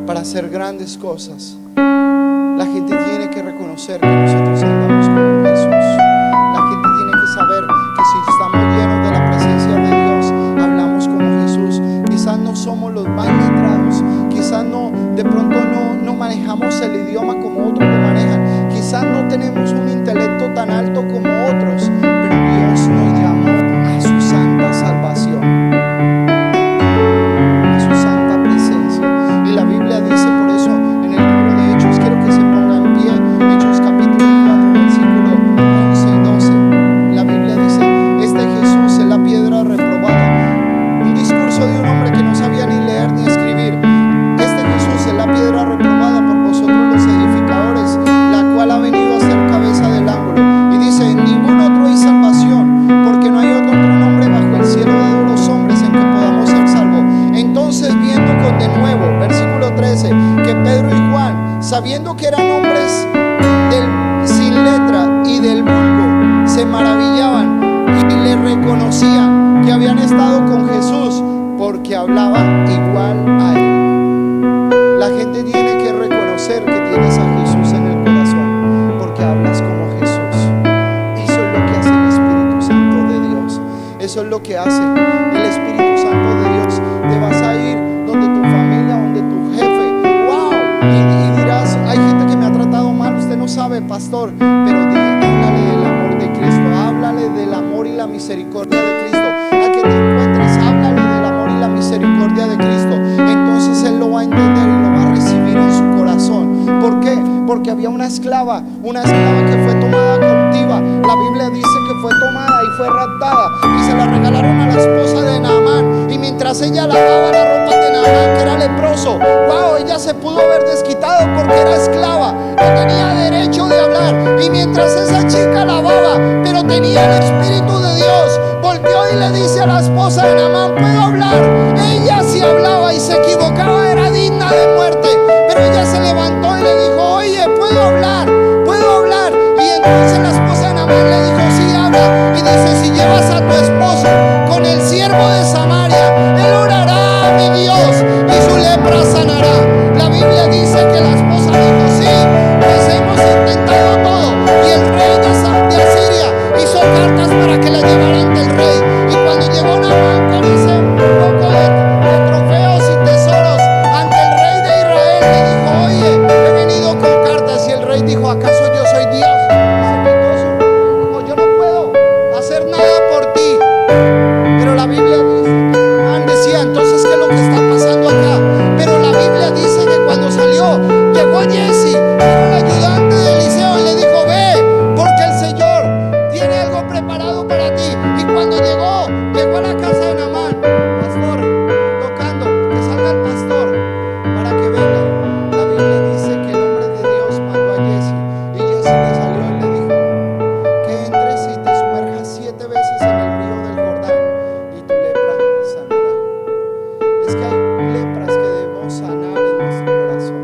para hacer grandes cosas. La gente tiene que reconocer que nosotros andamos con Jesús. La gente tiene que saber que si estamos llenos de la presencia de Dios, hablamos como Jesús. Quizás no somos los más letrados, quizás de pronto no manejamos el idioma como otros lo manejan, quizás no tenemos un intelecto tan alto como otros, pero Dios nos llamó a su santa salvación, a su santa presencia. Y la Biblia dice, por eso en el libro de Hechos, quiero que se ponga en pie, Hechos capítulo 4 versículo 11 y 12. La Biblia dice, este Jesús es la piedra reprobada. Un discurso de un hombre que no sabía ni leer ni escribir. Este Jesús es la piedra reprobada por vosotros los edificadores, la cual ha venido a ser cabeza del ángulo. Y dice, en ningún otro hay salvación, porque no hay otro nombre bajo el cielo dado a los hombres en que podamos ser salvos. Entonces, viendo con de nuevo, versículo 13, que Pedro y Juan, sabiendo que eran hombres sin letra y del vulgo, se maravillaban y le reconocían que habían estado con Jesús, porque hablaba igual a él. La gente tiene que reconocer que tienes a Jesús en el corazón, porque hablas como Jesús. Eso es lo que hace el Espíritu Santo de Dios. Eso es lo que hace el Espíritu Santo de Dios. Te vas a ir donde tu familia fe, pastor, pero háblale del amor de Cristo, háblale del amor y la misericordia de Cristo. Al que te encuentres, háblale del amor y la misericordia de Cristo. Entonces él lo va a entender y lo va a recibir en su corazón. ¿Por qué? Porque había una esclava que fue tomada cautiva. La Biblia dice que fue tomada y fue raptada y se la regalaron a la esposa de Naamán. Y mientras ella lavaba la ropa de Naamán, que era leproso, wow, ella se pudo haber desquitado porque era esclava, no tenía derecho de hablar. Y mientras esa chica lavaba, pero tenía el Espíritu de Dios, volteó y le dice a la esposa de Naamán: ¿puedo hablar? Ella sí hablaba y se equivocaba, era digna de muerte, pero ella se levantó y le dijo: oye, ¿puedo hablar? ¿Puedo hablar? Y entonces la esposa de Naamán le dijo: sí, habla. Y dice: si llevas a tu esposo con el siervo de Samaria, él orará a mi Dios y su lepra sanará. La Biblia dice que la esposa dijo: sí, pues hemos intentado todo. Y el rey de Asiria hizo cartas para que la llevara ante el rey. Y cuando llegó Naamán con ese poco de trofeos y tesoros ante el rey de Israel, le dijo: oye, he venido con cartas. Y el rey dijo: ¿acaso yo soy Dios? Dijo: yo no puedo hacer nada por ti. Pero la Biblia dice que Naamán decía: entonces, ¿qué es lo que está pasando acá? Pero la Biblia dice que cuando salió, llegó Giezi, era el ayudante de Eliseo, y le dijo: ve, porque el Señor tiene algo preparado para ti. Y cuando llegó a la casa de Naamán, pastor, tocando, que salga el pastor para que venga. La Biblia dice que el hombre de Dios mandó a Giezi, y Giezi le salió y le dijo: que entres y te sumerjas 7 veces en el río del Jordán y tu lepra sanará. Es que hay lepras que debemos sanar en nuestro corazón.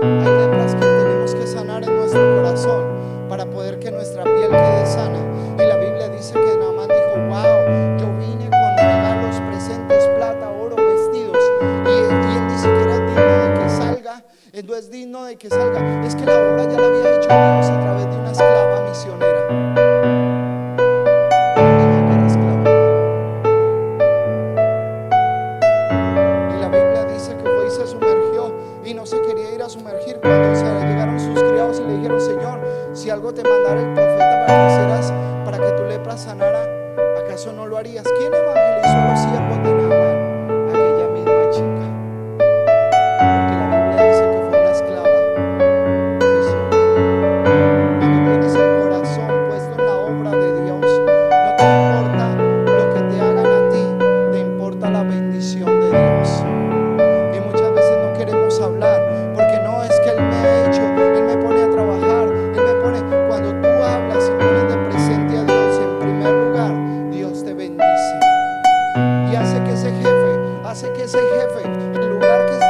Hay lepras que tenemos que sanar en nuestro corazón para poder que nuestra piel quede sana. Y la Biblia dice que Naamán dijo: wow, yo vine con regalos, presentes, plata, oro, vestidos, y él ni siquiera es digno de que salga. Él no es digno de que salga. Es que la obra ya la había hecho Dios a través de una esclava misionera. Una niña que era esclava. Y la Biblia dice que fue y se sumergió y no se quería ir a sumergir. Cuando se llegaron sus criados y le dijeron: Señor, si algo te mandara el profeta para que hicieras, para que tu lepra sanara, ¿acaso no lo harías? ¿Quién evangelizó a los siervos de Naamán? Aquella misma chica. Porque la Biblia dice que fue una esclava misionera. Cuando tienes el corazón puesto en la obra de Dios, no te importa lo que te hagan a ti, te importa la bendición de Dios. Y muchas veces no queremos hablar porque no, es que Él me ha hecho, Él me pone a trabajar, Él me pone. Cuando tú hablas y pones de presente a Dios en primer lugar, Dios te bendice y hace que ese jefe, en lugar que le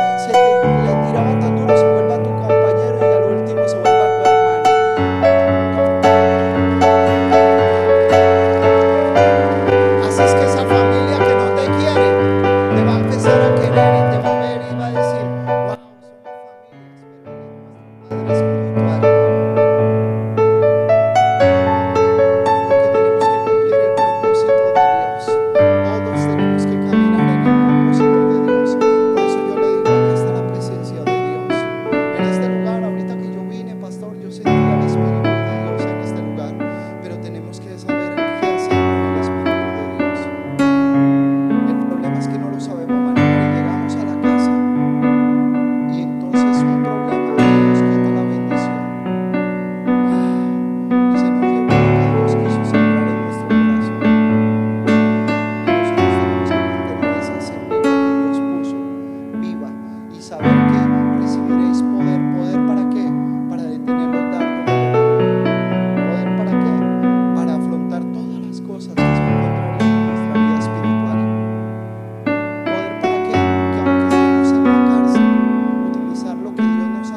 tiraba tan duro, se vuelva tu compañero y al último se vuelva tu hermano. Haces que esa familia que no te quiere te va a empezar a querer y te va a ver y va a decir: wow, somos familias, pero Él es nuestro Padre espiritual. Porque tenemos que cumplir el propósito de Dios. Todos tenemos que caminar en el propósito de Dios. Por eso yo le digo: aquí está la presencia de Dios. En este lugar, ahorita que yo vine, pastor, yo sentí el Espíritu de Dios en este lugar. Pero tenemos que saber qué hacer con el Espíritu de Dios. El problema es que no lo sabemos manejar y llegamos a la casa y entonces un problema nos quita la bendición. Y se nos llevó lo que Dios quiso sembrar en nuestro corazón. Y nosotros tenemos que mantener esa semilla que Dios puso viva y saber que recibiréis poder. ¿Poder para qué? Para detener los dardos del enemigo. ¿Poder para qué? Para afrontar todas las cosas que son contrarias a nuestra vida espiritual. ¿Poder para qué? Que aunque estemos en la cárcel, utilizar lo que Dios nos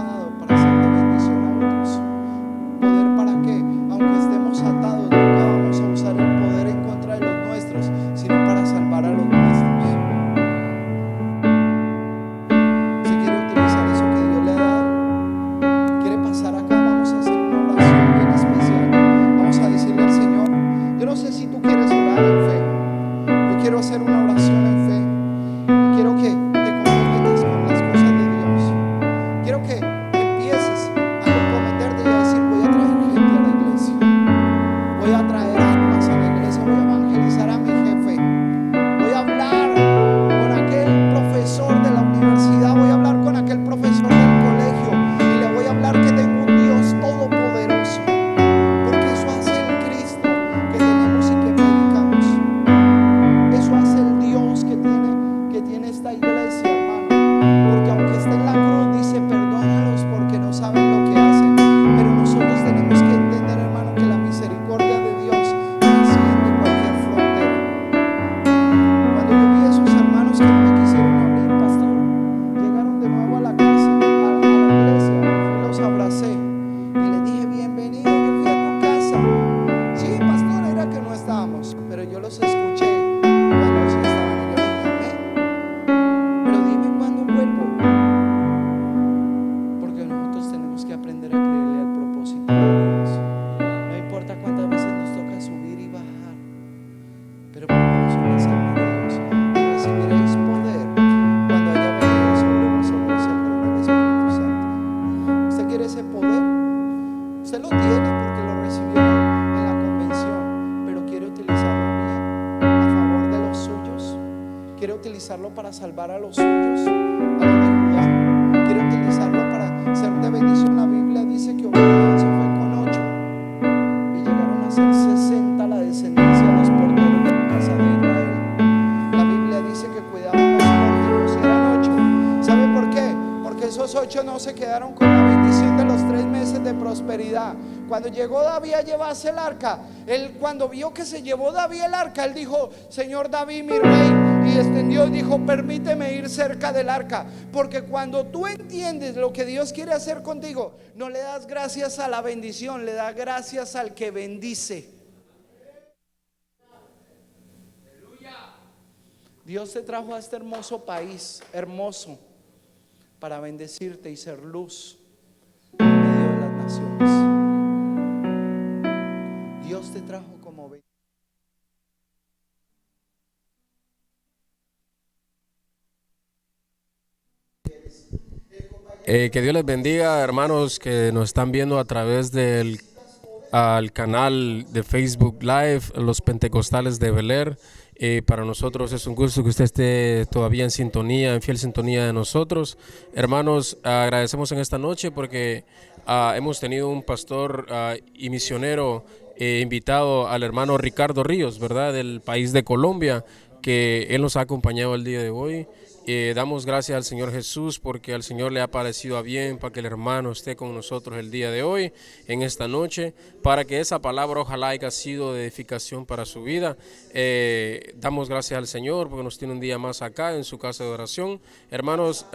utilizarlo para salvar a los suyos. A lo mejor ya quiere utilizarlo para ser de bendición. La Biblia dice que Obed se fue con 8 y llegaron a ser 60 la descendencia de los porteros de la casa de Israel. La Biblia dice que cuidaban los córdigos y eran 8. ¿Sabe por qué? Porque esos 8 no se quedaron con la bendición de los 3 meses de prosperidad. Cuando llegó David a llevarse el arca, él cuando vio que se llevó David el arca, él dijo: Señor David, mi rey, y extendió y dijo: permíteme ir cerca del arca. Porque cuando tú entiendes lo que Dios quiere hacer contigo, no le das gracias a la bendición, le das gracias al que bendice. Dios te trajo a este hermoso país, hermoso, para bendecirte y ser luz en medio de las naciones. Dios te trajo como que Dios les bendiga, hermanos que nos están viendo a través del al canal de Facebook Live, los Pentecostales de Bel Air. Para nosotros es un gusto que usted esté todavía en sintonía, en fiel sintonía de nosotros. Hermanos, agradecemos en esta noche porque hemos tenido un pastor y misionero invitado al hermano Ricardo Ríos, ¿verdad? Del país de Colombia, que él nos ha acompañado el día de hoy. Damos gracias al Señor Jesús porque al Señor le ha parecido a bien para que el hermano esté con nosotros el día de hoy, en esta noche, para que esa palabra ojalá haya sido de edificación para su vida. Damos gracias al Señor porque nos tiene un día más acá en su casa de oración. Hermanos,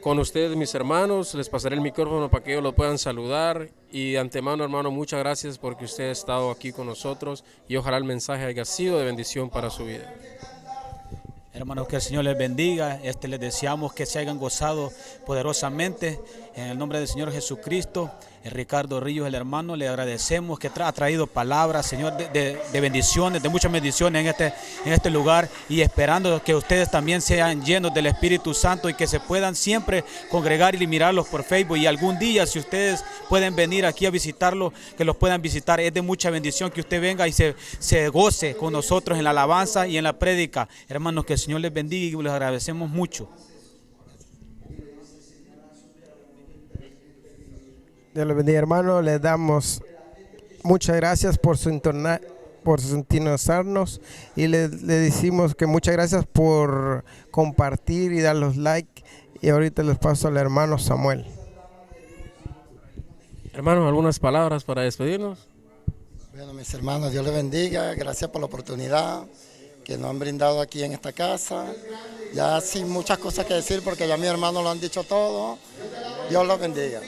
con ustedes, mis hermanos, les pasaré el micrófono para que ellos lo puedan saludar. Y de antemano, hermano, muchas gracias porque usted ha estado aquí con nosotros y ojalá el mensaje haya sido de bendición para su vida. Hermanos, que el Señor les bendiga. Les deseamos que se hayan gozado poderosamente en el nombre del Señor Jesucristo. Ricardo Ríos, el hermano, le agradecemos que ha traído palabras, Señor, de bendiciones, de muchas bendiciones en este lugar, y esperando que ustedes también sean llenos del Espíritu Santo y que se puedan siempre congregar y mirarlos por Facebook. Y algún día, si ustedes pueden venir aquí a visitarlo, que los puedan visitar. Es de mucha bendición que usted venga y se goce con nosotros en la alabanza y en la prédica. Hermanos, que el Señor les bendiga y les agradecemos mucho. Dios les bendiga, hermano. Les damos muchas gracias por sintonizarnos y le decimos que muchas gracias por compartir y dar los like. Y ahorita les paso al hermano Samuel. Hermanos, ¿algunas palabras para despedirnos? Bueno, mis hermanos, Dios les bendiga. Gracias por la oportunidad que nos han brindado aquí en esta casa. Ya sin muchas cosas que decir porque ya mis hermanos lo han dicho todo. Dios los bendiga.